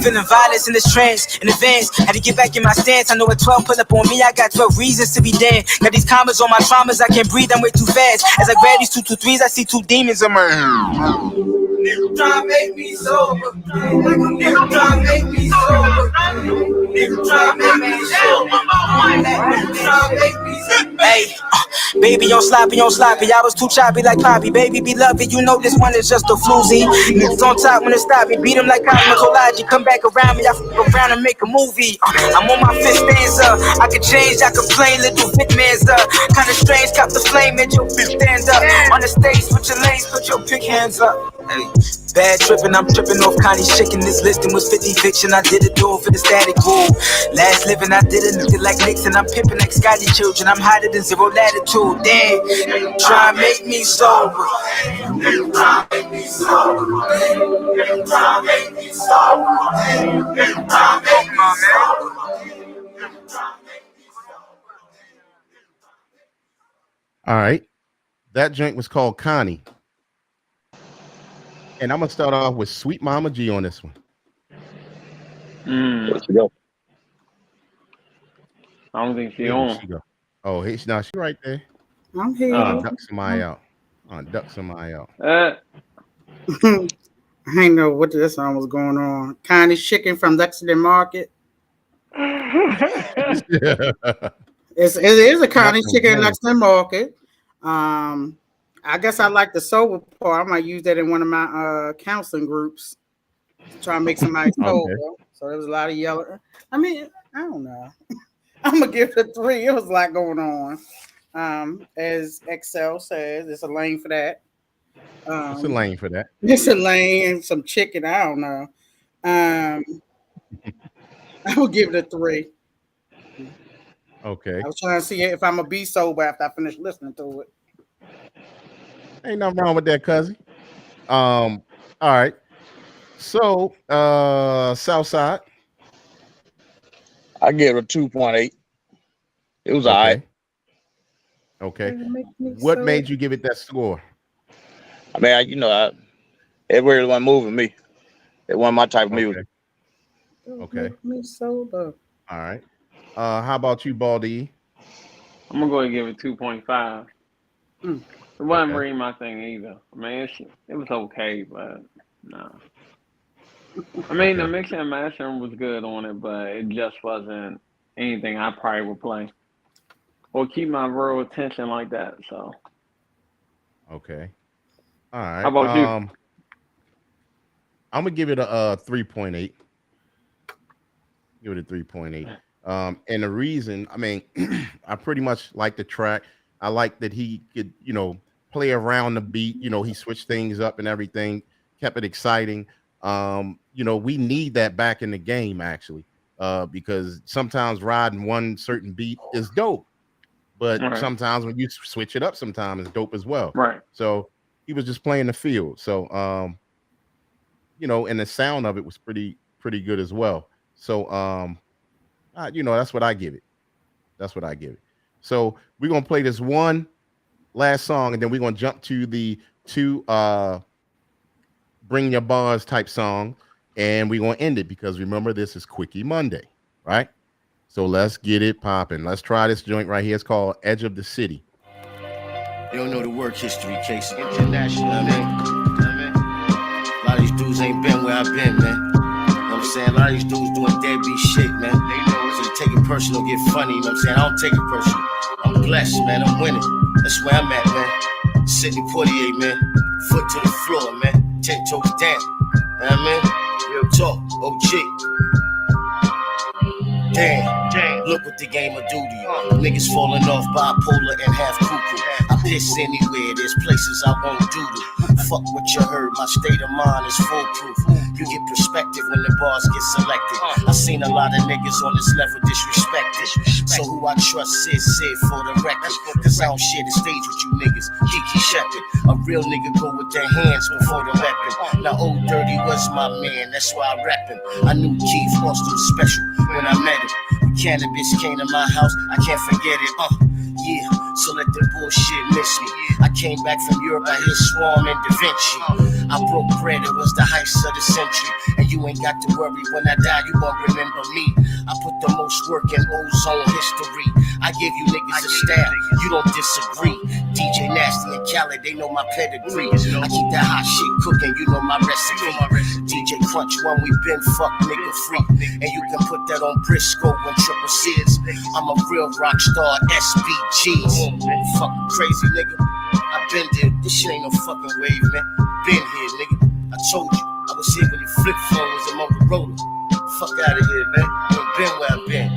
Feeling violence in this trance, in advance. Had to get back in my stance. I know at 12 pull up on me, I got 12 reasons to be dead. Got these commas on my traumas, I can't breathe, I'm way too fast. As I grab these 223s, I see two demons emerge. Nigga try to make me sober. Nigga try to make me sober. Nigga try to make me sober. Nigga try to make me sober. Hey, baby on sloppy, I was too choppy like Poppy. Baby beloved, you know this one is just a floozy. Niggas on top when it stop me, beat him like Cosmology. Come back around me, I fuck around and make a movie. I'm on my fifth stanza. I can change, I can play, little fit man's up. Kinda strange, cop the flame, and your bitch stand up. On the stage, switch your lanes, put your big hands up. Hey. Bad trippin', I'm trippin' off Connie's chicken. This listing was 50 fiction. I did a door for the static rule. Last living, I did it like Nixon. I'm pimpin' like Scotty children. I'm hotter than zero latitude. Damn, try and make me sober. Try and make me sober. Try and make me sober. Try and make me sober. All right, that joint was called Connie. And I'm gonna start off with Sweet Mama G on this one. Let's go. I don't think she Where on. she go? Oh, hey, she right there. I'm here. Duck somebody out. Duck somebody out. I didn't know what this song was going on. Connie's chicken from Lexington Market. It is a Connie's chicken in Lexington Market. I guess I like the sober part. I might use that in one of my counseling groups to try and make somebody sober. Okay. So there was a lot of yelling. I mean, I don't know. I'm gonna give it a 3. It was a lot going on. As Excel says, it's a lane for that. It's a lane for that. It's a lane and some chicken. I don't know. I will give it a 3. Okay. I was trying to see if I'm gonna be sober after I finish listening to it. Ain't nothing wrong with that, cousin. All right. So, Southside. I give it a 2.8. It was okay. all right. Okay. What made you give it that score? I mean, it really wasn't moving me. It wasn't my type of music. Okay. Me sober. All right. How about you, Baldy? I'm gonna go ahead and give it 2.5. It wasn't really my thing either. I mean, it was okay, but no. I mean, the mixing and mastering was good on it, but it just wasn't anything I probably would play or keep my real attention like that. So. Okay. All right. How about you? I'm gonna give it a 3.8. Give it a 3.8. And the reason, I mean, I pretty much like the track. I like that he could, play around the beat. He switched things up and everything, kept it exciting. We need that back in the game, actually. because sometimes riding one certain beat is dope, but Right. sometimes when you switch it up, sometimes it's dope as well. Right. So he was just playing the field. So and the sound of it was pretty good as well. So that's what I give it. That's what I give it. So we're gonna play this one last song, and then we're gonna jump to the two bring your bars type song, and we're gonna end it because remember this is Quickie Monday, right? So let's get it popping. Let's try this joint right here. It's called Edge of the City. You don't know the work history, Casey. International, I mean. A lot of these dudes ain't been where I've been, man. You know what I'm saying? A lot of these dudes doing deadbeat shit, man. They know it. So to take it personal, get funny, you know what I'm saying? I don't take it personal. I'm blessed, man. I'm winning. That's where I'm at, man. Sidney Poitier, man. Foot to the floor, man. 10 toes down. You know what I mean? Real talk, OG. Damn, look what the game will do to you. Niggas falling off bipolar and half cuckoo. I piss anywhere, there's places I won't doodle. Fuck what you heard, my state of mind is foolproof. You get perspective when the bars get selected. I seen a lot of niggas on this level disrespected. So who I trust is Sid for the record. Cause I don't share the stage with you niggas. Kiki Shepherd, a real nigga go with their hands before the weapon. Now Old Dirty was my man, that's why I rep him. I knew Keith Foster was special when I met him. When cannabis came to my house, I can't forget it. Yeah, so let the bullshit miss me. I came back from Europe, I hit Swarm and Da Vinci. I broke bread, it was the heist of the century. And you ain't got to worry, when I die, you won't remember me. I put the most work in ozone history. I give you niggas a stab, you don't disagree. DJ Nasty and Khaled, they know my pedigree. I keep that hot shit cooking, you know my recipe. DJ Crunch, one we been fuck nigga free. And you can put that on Briscoe and Triple C's. I'm a real rock star, SBGs. Fucking crazy nigga, I been there. This shit ain't no fucking wave, man. Been here, nigga. I told you, I was here when the flip phone was a Motorola. Fuck out of here, man. I ain't been where I've been.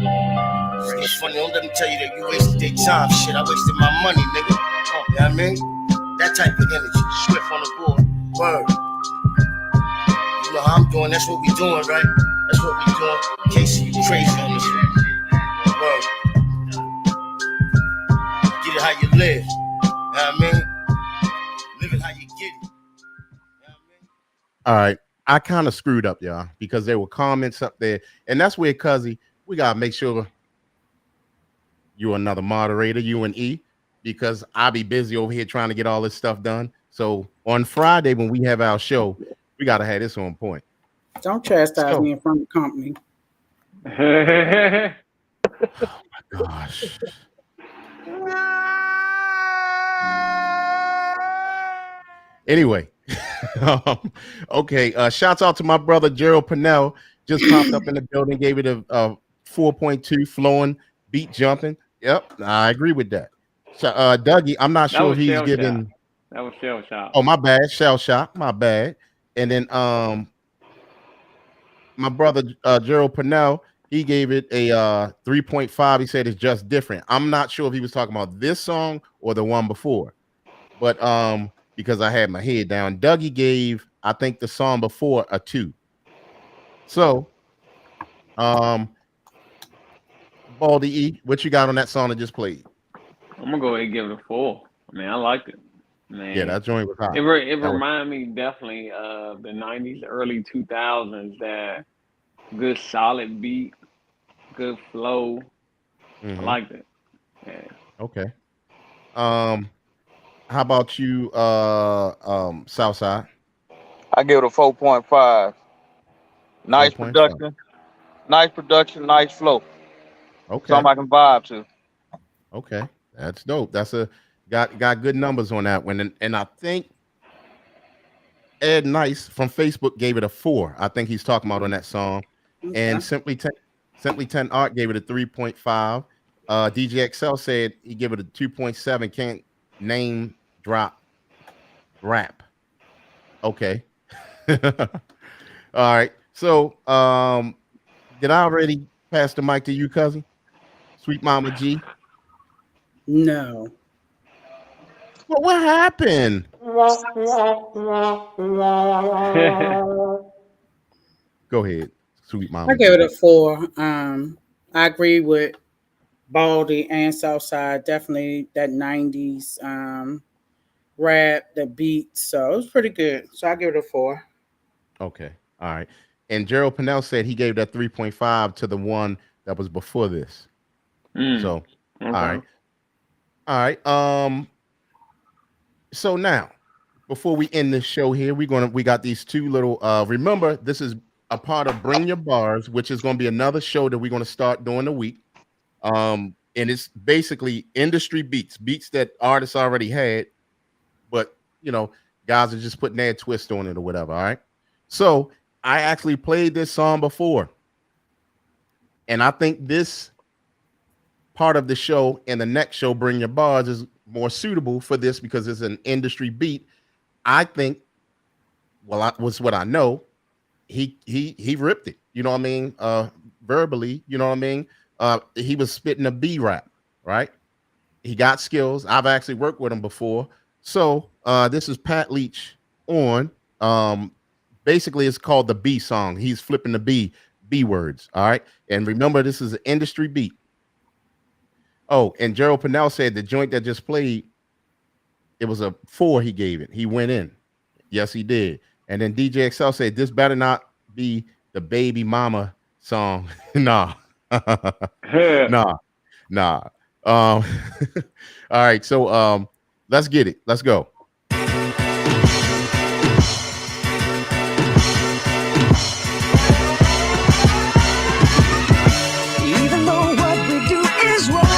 It's funny, don't let me tell you that you wasted their time. Shit, I wasted my money, nigga. You know what I mean? That type of energy. Swift on the board. Word. You know how I'm doing, that's what we doing, right? That's what we doing. Casey, you crazy on this one. Word. Get it how you live. You know what I mean? Live it how you get it. All right. I kind of screwed up, y'all, because there were comments up there. And that's where, Cuzzy, we got to make sure you're another moderator, you and E, because I'll be busy over here trying to get all this stuff done. So on Friday, when we have our show, we got to have this on point. Don't chastise me in front of the company. Oh, my gosh. Anyway. Okay, shouts out to my brother Gerald Pennell, just popped up in the building, gave it a 4.2, flowing, beat jumping. Yep, I agree with that. So, Dougie, I'm not sure if he's giving. That was shell shock. Oh, my bad, shell shock, my bad. And then my brother Gerald Pennell, he gave it a 3.5. He said it's just different. I'm not sure if he was talking about this song or the one before, but because I had my head down. Dougie gave, I think, the song before a 2. So, Baldy E, what you got on that song that just played? I'm gonna go ahead and give it a 4. I mean, I liked it. Man. Yeah, that joint was hot. It reminded me definitely of the 90s, early 2000s, that good solid beat, good flow. I liked it. Yeah. Okay. How about you, Southside? I give it a 4.5. Nice 4.5. production. Nice production, nice flow. Okay. Something I can vibe to. Okay. That's dope. That's got good numbers on that one. And I think Ed Nice from Facebook gave it a 4. I think he's talking about on that song. Okay. And Simply 10 Art gave it a 3.5. DJ XL said he gave it a 2.7. Can't name drop rap. Okay. All right. So did I already pass the mic to you, cousin? Sweet Mama G? No. Well, what happened? Go ahead. Sweet Mama. I give it a 4. I agree with Baldy and Southside. Definitely that 90s rap, the beat. So it was pretty good. So I give it a 4. Okay. All right. And Gerald Pennell said he gave that 3.5 to the one that was before this. So, all right. All right. So now, before we end this show here, we got these two little remember, this is a part of Bring Your Bars, which is gonna be another show that we're gonna start during the week. And it's basically industry beats that artists already had, but guys are just putting their twist on it or whatever. All right. So I actually played this song before, and I think this part of the show and the next show, Bring Your Bars, is more suitable for this because it's an industry beat. I think, was what I know, he ripped it. You know what I mean? Verbally, you know what I mean? He was spitting a B rap, right? He got skills. I've actually worked with him before. So this is Pat Leach on. Basically, it's called the B song. He's flipping the B words. All right. And remember, this is an industry beat. Oh, and Gerald Pennell said the joint that just played, it was a 4 he gave it. He went in. Yes, he did. And then DJ XL said, this better not be the Baby Mama song. Nah. Nah. All right. So let's get it. Let's go.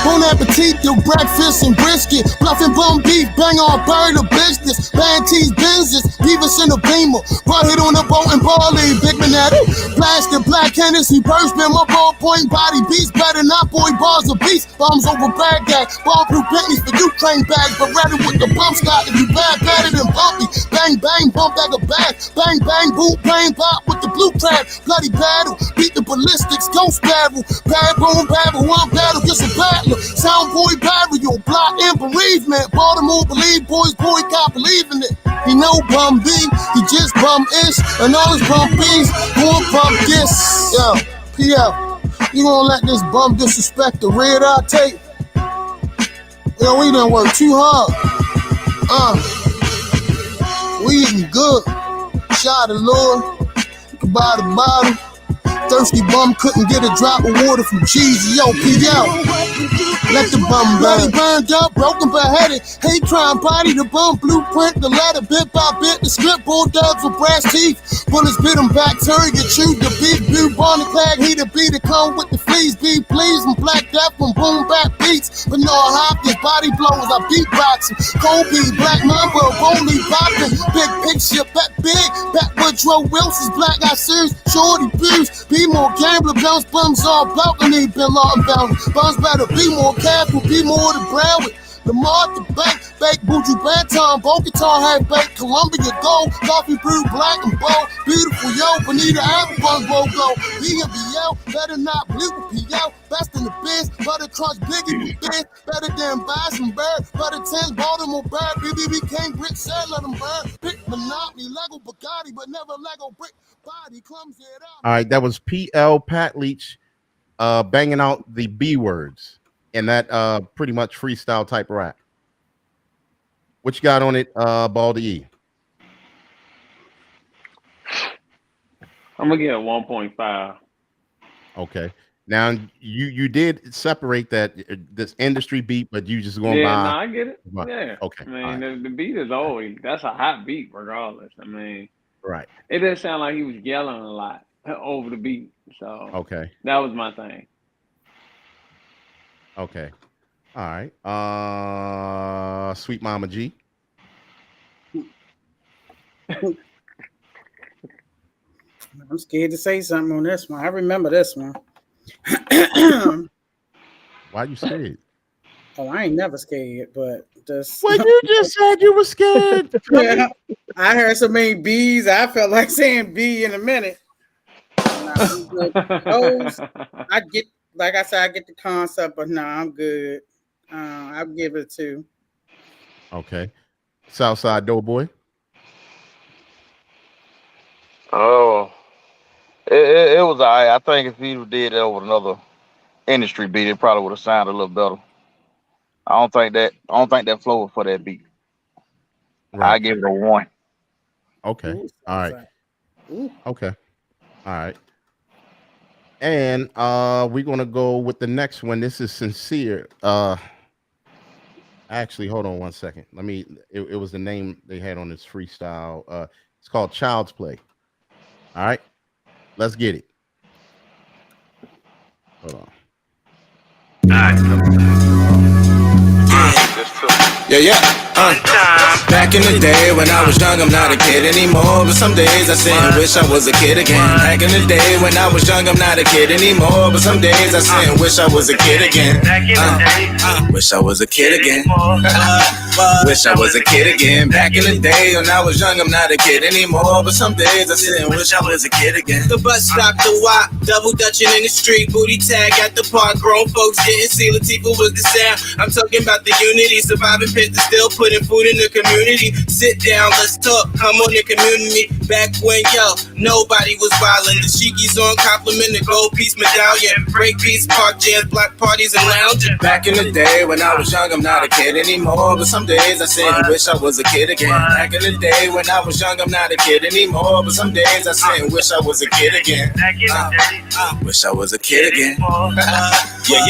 Bon appetit, do breakfast and brisket. Bluffing bum beef, bang on bird of business. Panties, Benzes, Beavis in a beamer. Brought hit on the boat and Barley, Big Manette. Plastic black Hennessy, burst man, my ballpoint body beats. Better not boy bars of beats. Bombs over Baghdad. Bomb through Bentleys for Ukraine bags. But rather with the bump Scott, if you bad, better than bumpy. Bang, bang, bump like a bag. Bang, bang, boot, brain pop with the blue crab. Bloody battle, beat the ballistics, ghost battle. Bad boom, battle, one battle, get some battler. Sound boy burial, block and bereavement. Baltimore believe boys, boycott believing it. He no bum B, he just bum ish. And all his bum B's, going bum this. Yo, PL, you gonna let this bum disrespect the red eye tape? Yo, we done worked too hard. We eating good. Shout the Lord, you can buy the bottle. Thirsty bum couldn't get a drop of water from Cheesy. Yo, PL. Let the bum burn. Burned up, broken beheaded. Hate crime, body the bum, blueprint, the letter, bit by bit, the script, bulldogs with brass teeth. Bullets bit him, bacteria, chewed the beat, blue bonnet clag, he the beat, it come with the fleas, be pleased, and Black Death from boom back beats. But no Hopkins, body blows, I beatboxing. Kobe, Black Mamba, Bowley bopping, big picture, bet big, bet Woodrow Wilson's Black Eye Series, Shorty Blues, be more gambler, bounce bums all balcony, Bin Laden bound. Bums better be more careful, be more the brown with Lamar the bank, bake Buju Banton, Bo-Guitar had baked Columbia gold, coffee brew black and bold, beautiful yo, Bonita Applebum logo, BNBL, better not blue with PL, best in the biz, butter crunch biggie with biz, better than Bison Bird, better 10 Baltimore Bird, BBB King Brick said let them burn, pick Monopoly, Lego Bugatti, but never Lego brick body, clumsy it out. All right, that was PL Pat Leach banging out the B words in that pretty much freestyle type rap. What you got on it, Baldy E? I'm gonna get a 1.5. Okay. Now you did separate that this industry beat, but you just going by. Yeah, no, I get it. Right. Yeah. Okay. I mean, right. the beat is always, that's a hot beat regardless. I mean, Right. it didn't sound like he was yelling a lot over the beat. So Okay. that was my thing. Okay. All right. Sweet Mama G. I'm scared to say something on this one. I remember this one. Why you scared? Oh, I ain't never scared, but this. Well, you just said you were scared. Yeah, I heard so many B's. I felt like saying B in a minute. I get, like I said, I get the concept, but no, I'm good. I'll give it a 2. Okay. Southside Doughboy. Oh, it was alright. I think if he did that over another industry beat, it probably would have sounded a little better. I don't think that flow was for that beat. I Right. give it a 1. Okay. Ooh, All right. Ooh. Okay. All right. And we're gonna go with the next one. This is Sincere. Actually, hold on one second. Let me. It was the name they had on this freestyle. It's called Child's Play. All right. Let's get it. Hold on. Back in the day when I was young, I'm not a kid anymore. But some days I sit and wish I was a kid again. Back in the day when I was young, I'm not a kid anymore. But some days I sit and wish I was a kid again. Wish I was a kid again. Wish I was a kid again. Back in the day when I was young, I'm not a kid anymore. But some days I sit and wish I was a kid again. The bus stop, the wop, double dutching in the street, booty tag at the park. Grown folks getting see Latifah was the sound. I'm talking about the unity, surviving pit to still putting food in the community. Sit down, let's talk, come on the community. Back when, nobody was violent. The Sheikies on compliment, the gold piece medallion. Break beats, park jams, block parties, and lounging. Back in the day when I was young, I'm not a kid anymore. But some days I sit and wish I was a kid again. Back in the day when I was young, I'm not a kid anymore. But some days I sit and wish I was a kid again. Wish I was a kid again.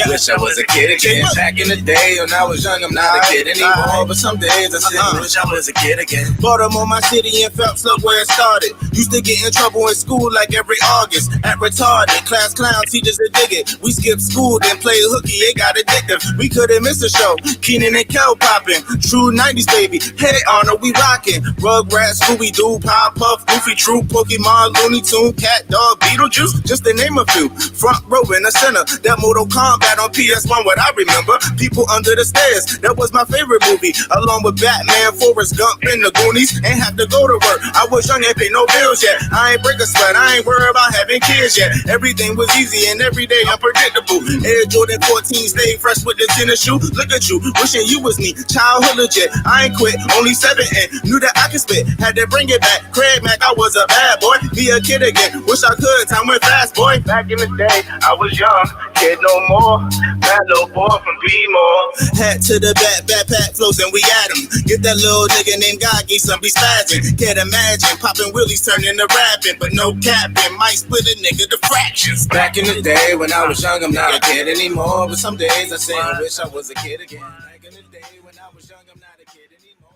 Wish I was a kid again. Back in the day when I was young, I'm not a kid anymore. But some days I sit and wish I was a kid again. Baltimore, my city, and Phelps, look where it started. Used to get in trouble in school like every August. At retarded, class clown, teachers that dig it. We skipped school, then played hooky, it got addictive. We couldn't miss a show. Keenan and Kel popping. True 90s, baby. Hey, Arnold, we rocking. Rugrats, Scooby-Doo, Powerpuff, Goofy, True, Pokemon, Looney Tune, Cat, Dog, Beetlejuice, just to name a few. Front row in the center. That Mortal Kombat on PS1, what I remember. People under the stairs, that was my favorite movie. Along with Batman, Forrest Gump, and the Goonies. Ain't have to go to work. I was young and pay no bills yet. I ain't break a sweat. I ain't worried about having kids yet. Everything was easy and every day unpredictable. Air Jordan 14 stay fresh with the tennis shoe. Look at you, wishing you was me. Childhood legit. I ain't quit. Only 7 and knew that I could spit. Had to bring it back. Craig Mack, I was a bad boy. Be a kid again. Wish I could. Time went fast, boy. Back in the day, I was young. Kid no more. Bad little boy from B-More. Hat to the backpack flows and we at him. Get that little nigga named Gagi, some be spazzing. Can't imagine popping willies turning to rapping, but no capping might split a nigga to fractions. Back in the day when I was young, I'm not a kid anymore. But some days I say I wish I was a kid again. Back in the day when I was young, I'm not a kid anymore.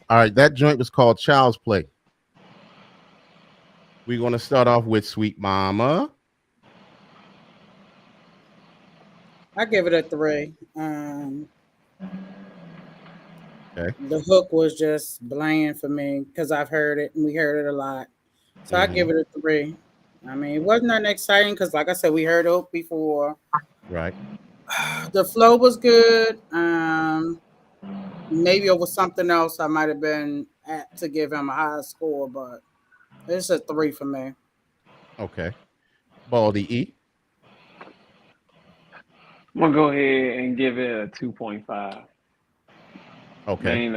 All right, that joint was called Child's Play. We're gonna start off with Sweet Mama. I give it a 3. Okay. The hook was just bland for me because I've heard it and we heard it a lot. So I give it a 3. I mean, it wasn't that exciting because, like I said, we heard the hook before. Right. The flow was good. Maybe it was something else I might have been at to give him a high score, but it's a 3 for me. Okay. Baldy E. I'm gonna go ahead and give it a 2.5. Okay. I mean,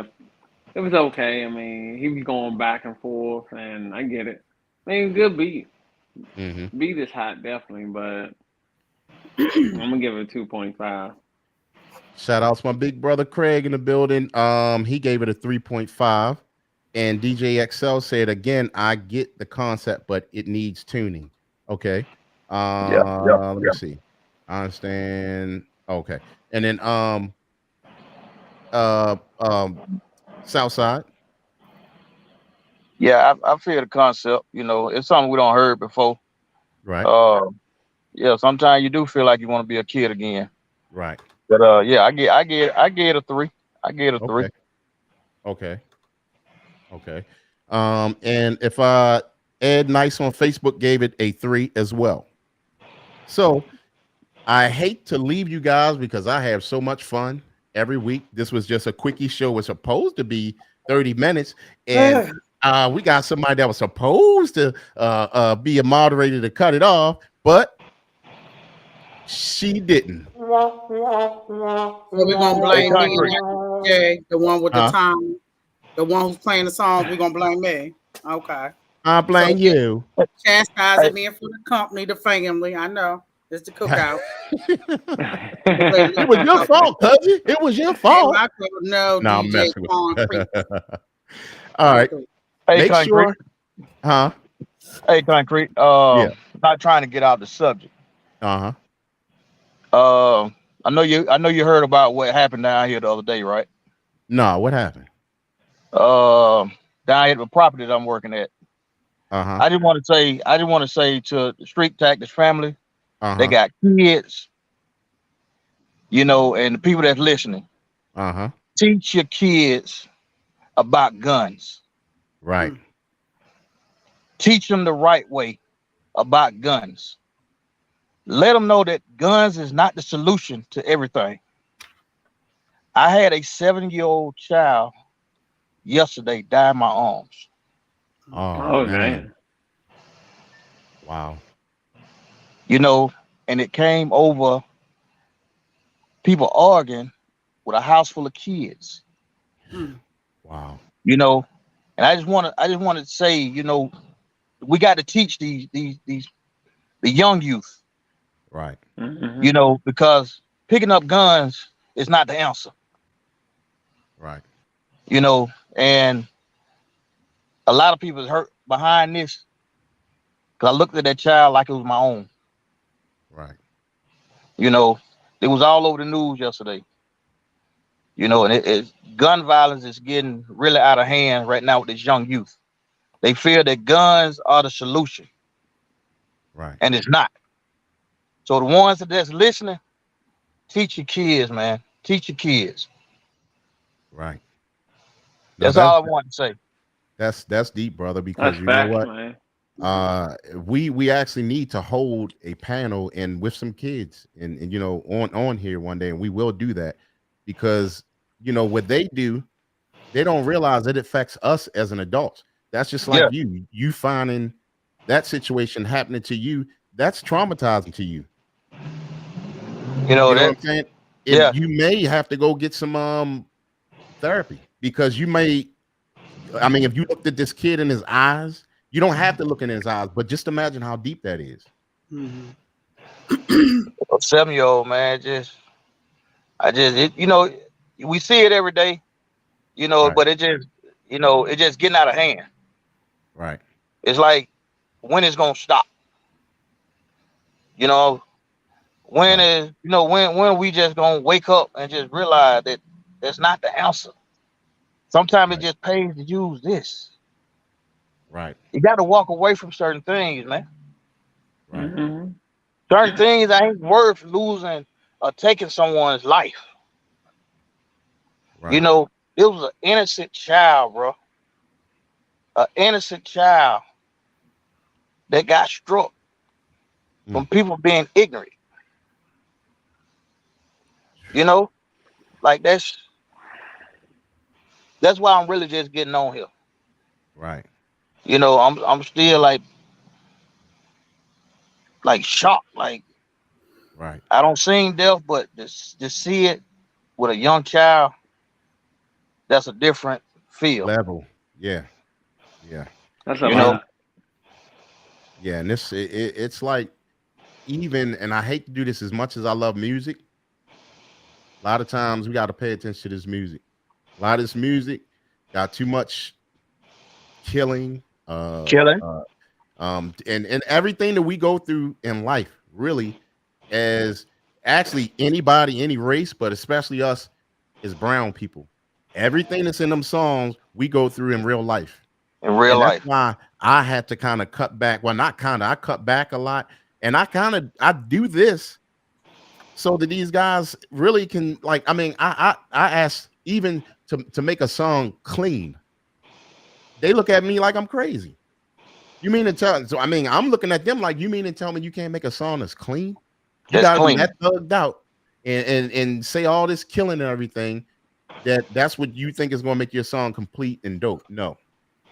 it was okay. I mean, he was going back and forth, and I get it. I mean, good beat. Mm-hmm. Beat is hot, definitely, but I'm gonna give it a 2.5. Shout out to my big brother Craig in the building. He gave it a 3.5. And DJ XL said again, I get the concept, but it needs tuning. Okay. Let me see. I understand. Okay. And then Southside. Yeah, I feel the concept. You know, it's something we don't heard before. Right. Yeah, sometimes you do feel like you want to be a kid again. Right. But yeah, I get a 3. I get a 3. Okay. And if Ed Nice on Facebook gave it a 3 as well. So I hate to leave you guys because I have so much fun every week. This was just a quickie show. It's supposed to be 30 minutes. And we got somebody that was supposed to be a moderator to cut it off, but she didn't. So we're gonna blame me. Okay, the one with the time, the one who's playing the songs. We're gonna blame me. Okay. I blame you. Chastising me for the company, the family. I know. It's the cookout. It was your fault, cousin. It was your fault. No, No, I'm DJ messing with you. Concrete. All right. Hey, Make Concrete. sure. Huh? Hey, Concrete. Yeah. Not trying to get out the subject. Uh-huh. I know you heard about what happened down here the other day, right? No, what happened? Down here at the property that I'm working at. Uh-huh. I just want to say to the Street Tactics family, Uh-huh. they got kids, you know, and the people that's listening. Uh-huh. Teach your kids about guns. Right. Teach them the right way about guns. Let them know that guns is not the solution to everything. I had a 7-year-old child yesterday die in my arms. Oh man. Wow. You know, and it came over people arguing with a house full of kids. Wow. You know, and I just want to say, you know, we got to teach the young youth. Right. You know, because picking up guns is not the answer. Right. You know, and a lot of people is hurt behind this because I looked at that child like it was my own. Right. You know, it was all over the news yesterday. You know, and gun violence is getting really out of hand right now with this young youth. They feel that guns are the solution. Right. And it's not. So the ones that's listening, teach your kids, man. Teach your kids. Right. No, That's all I want to say. That's deep, brother, because That's you facts, know what? man. We actually need to hold a panel and with some kids and you know on here one day, and we will do that because you know what they do, they don't realize that it affects us as an adult. That's just like you finding that situation happening to you, that's traumatizing to you. You know what that, I'm saying? And you may have to go get some therapy because you may, I mean, if you looked at this kid in his eyes, you don't have to look in his eyes, but just imagine how deep that is. A 7-year-old, man, you know, we see it every day, you know, but it just, you know, it just getting out of hand. Right. It's like, when it's gonna stop? You know, when is, you know, when we just gonna wake up and just realize that that's not the answer. Sometimes it just pays to use this. Right. You got to walk away from certain things, man. Right. Certain things ain't worth losing or taking someone's life. Right. You know, it was an innocent child, bro. An innocent child that got struck from people being ignorant. You know, like that's why I'm really just getting on here. Right. You know, I'm still like shocked. Like, right. I don't seen death, but to see it with a young child, that's a different feel. Level. Yeah. Yeah. That's you know. Yeah, and this it's like, even, and I hate to do this as much as I love music, a lot of times we got to pay attention to this music. A lot of this music got too much killing, and everything that we go through in life, really, as actually anybody, any race, but especially us as brown people. Everything that's in them songs we go through in real life. In real life. That's why I had to kind of cut back. Well, not kind of, I cut back a lot. And I do this so that these guys really can, like, I mean, I asked even to make a song clean. They look at me like I'm crazy. You mean to tell? So I mean, I'm looking at them like, you mean to tell me you can't make a song that's clean? You gotta be that thugged out and say all this killing and everything. That's what you think is gonna make your song complete and dope. No,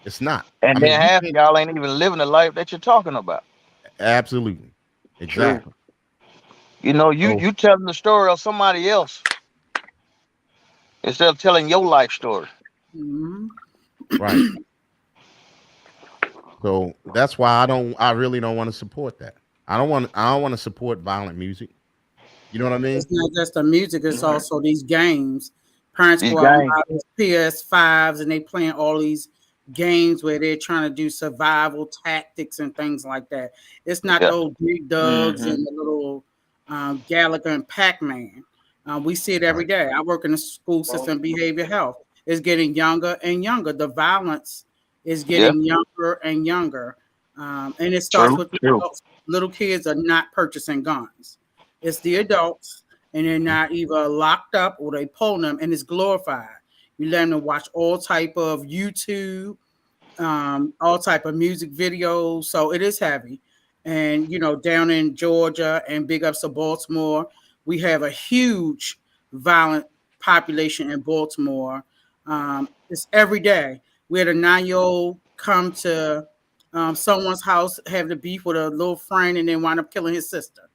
it's not. And then half of y'all ain't even living the life that you're talking about. Absolutely. Exactly. You know, you telling the story of somebody else instead of telling your life story. Right. So that's why I really don't want to support that. I don't want to support violent music. You know what I mean? It's not just the music, it's also these games. Parents These go out and games. buy these PS5s and they playing all these games where they're trying to do survival tactics and things like that. It's not those big dogs and the little Gallagher and Pac-Man. We see it every day. I work in the school system, behavior health. It's getting younger and younger. The violence is getting younger and younger. And it starts with the adults. Little kids are not purchasing guns. It's the adults, and they're not either locked up or they pull them, and it's glorified. You let them watch all type of YouTube, all type of music videos. So it is heavy. And down in Georgia and big ups to Baltimore, we have a huge violent population in Baltimore. It's every day. We had a 9-year-old come to someone's house, have the beef with a little friend, and then wind up killing his sister.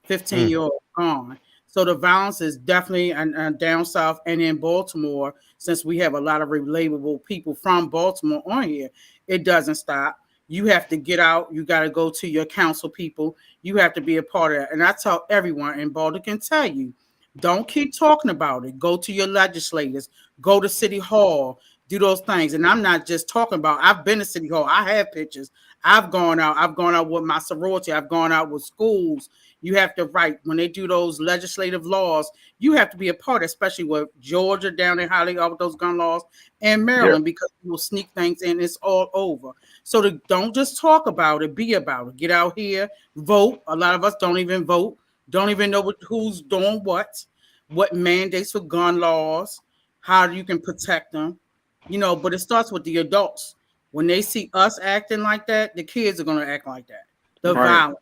15-year-old gone. So the violence is definitely down south and in Baltimore. Since we have a lot of relatable people from Baltimore on here, it doesn't stop. You have to get out. You got to go to your council people. You have to be a part of that. And I tell everyone, and Balder can tell you, don't keep talking about it. Go to your legislators. Go to City Hall. Do those things. And I'm not just talking about, I've been to City Hall. I have pictures. I've gone out with my sorority. I've gone out with schools. You have to write when they do those legislative laws. You have to be a part, especially with Georgia down in how they are with those gun laws, and Maryland, because you will sneak things in. It's all over. So don't just talk about it. Be about it. Get out here, vote. A lot of us don't even vote. Don't even know who's doing what mandates for gun laws, how you can protect them. But it starts with the adults. When they see us acting like that, the kids are going to act like that. The violence.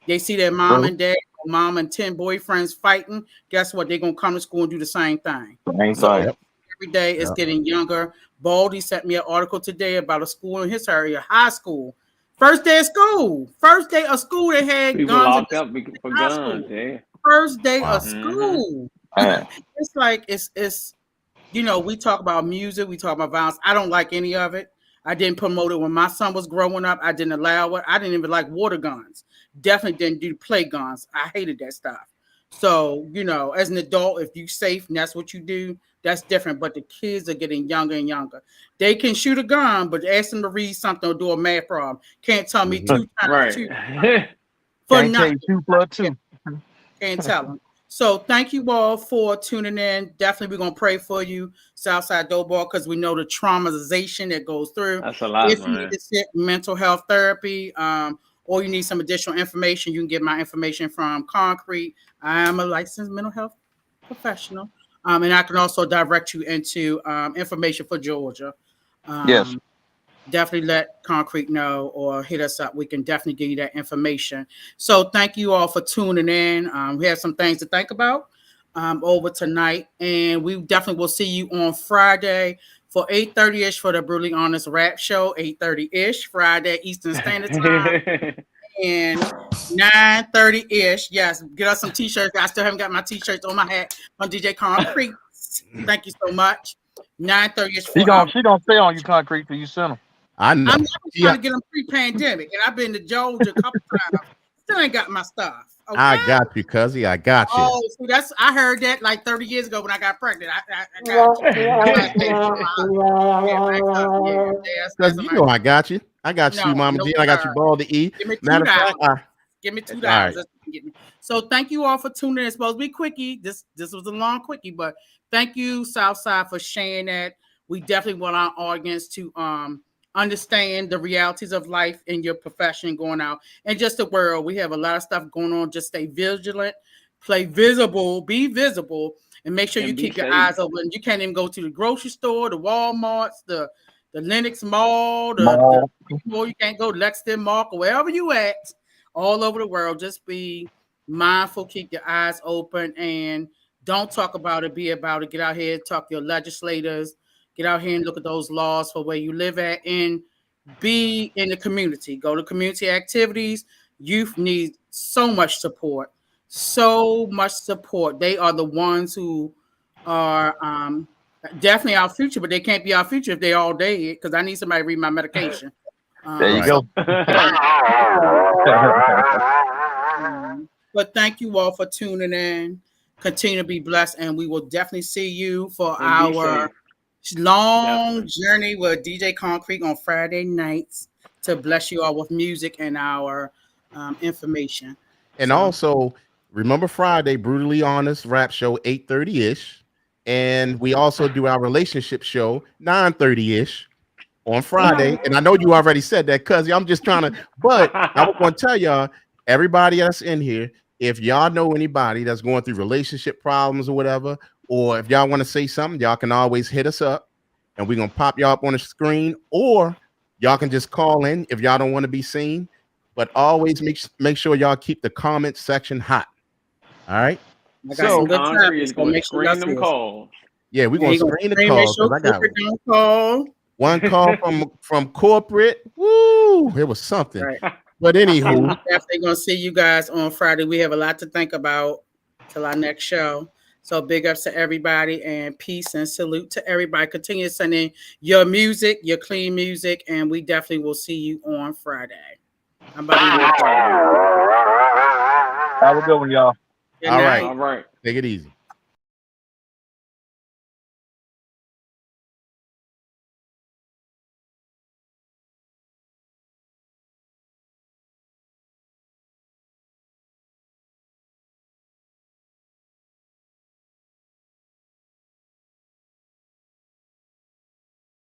They see their mom and dad, mom and 10 boyfriends fighting. Guess what? They're going to come to school and do the same thing. Every day it's getting younger. Baldy sent me an article today about a school in his area, high school. First day of school. They had people guns locked up for guns. Yeah. First day of school. It's like, it's we talk about music. We talk about violence. I don't like any of it. I didn't promote it when my son was growing up. I didn't allow it. I didn't even like water guns. Definitely didn't do play guns. I hated that stuff. So, as an adult, if you're safe and that's what you do, that's different. But the kids are getting younger and younger. They can shoot a gun, but ask them to read something or do a math problem. Can't tell me 2 times 2. For nothing. 2 + 2. Can't tell them. So thank you all for tuning in. Definitely we're going to pray for you, Southside Doughball, because we know the traumatization that goes through. That's a lot, if you need to sit mental health therapy, or you need some additional information, you can get my information from Concrete. I am a licensed mental health professional. And I can also direct you into information for Georgia. Yes. Definitely let Concrete know or hit us up. We can definitely give you that information. So thank you all for tuning in. We have some things to think about over tonight. And we definitely will see you on Friday for 8:30-ish for the Brutally Honest Rap Show. 8:30-ish Friday Eastern Standard Time. And 9:30-ish. Yes, get us some t-shirts. I still haven't got my t-shirts on my hat from DJ Concrete. Thank you so much. 9:30-ish. She gonna stay on you, Concrete, till you send them. I know. I'm trying to get them pre-pandemic, and I've been to Georgia a couple times. Still ain't got my stuff. Okay? I got you, cuzzy. I got you. Oh, see, I heard that like 30 years ago when I got pregnant. I got you. I got you. I got you, Mama G. I got you, Ball to E. Give me $2. Give me $2. Right. So thank you all for tuning in. It's supposed to be quickie. This was a long quickie, but thank you, Southside, for sharing that. We definitely want our audience to understand the realities of life in your profession going out and just the world. We have a lot of stuff going on. Just stay vigilant, play visible, be visible, and make sure you keep your eyes open. You can't even go to the grocery store, the Walmarts, the Lenox Mall, the you can't go to Lexington Mark or wherever you at, all over the world. Just be mindful, keep your eyes open, and don't talk about it, be about it. Get out here, talk to your legislators. Get out here and look at those laws for where you live at and be in the community. Go to community activities. Youth need so much support. So much support. They are the ones who are definitely our future, but they can't be our future if they're all dead because I need somebody to read my medication. There you go. But thank you all for tuning in. Continue to be blessed, and we will definitely see you for And be our long journey with DJ Concrete on Friday nights to bless you all with music and our information. And also, remember Friday, Brutally Honest Rap Show, 8:30-ish. And we also do our relationship show, 9:30-ish on Friday. And I know you already said that, cuz I'm just trying to, but I was going to tell y'all, everybody that's in here, if y'all know anybody that's going through relationship problems or whatever, or if y'all want to say something, y'all can always hit us up and we're going to pop y'all up on the screen, or y'all can just call in if y'all don't want to be seen. But always make sure y'all keep the comment section hot. All right. So Concrete is going to screen them calls. Yeah, we're going to screen the calls. I got one call from corporate. Woo! It was something. Right. But anywho, we're definitely gonna see you guys on Friday. We have a lot to think about till our next show. So big ups to everybody and peace and salute to everybody. Continue to send in your music, your clean music, and we definitely will see you on Friday. Have a good one, y'all. Good night. All right. Take it easy.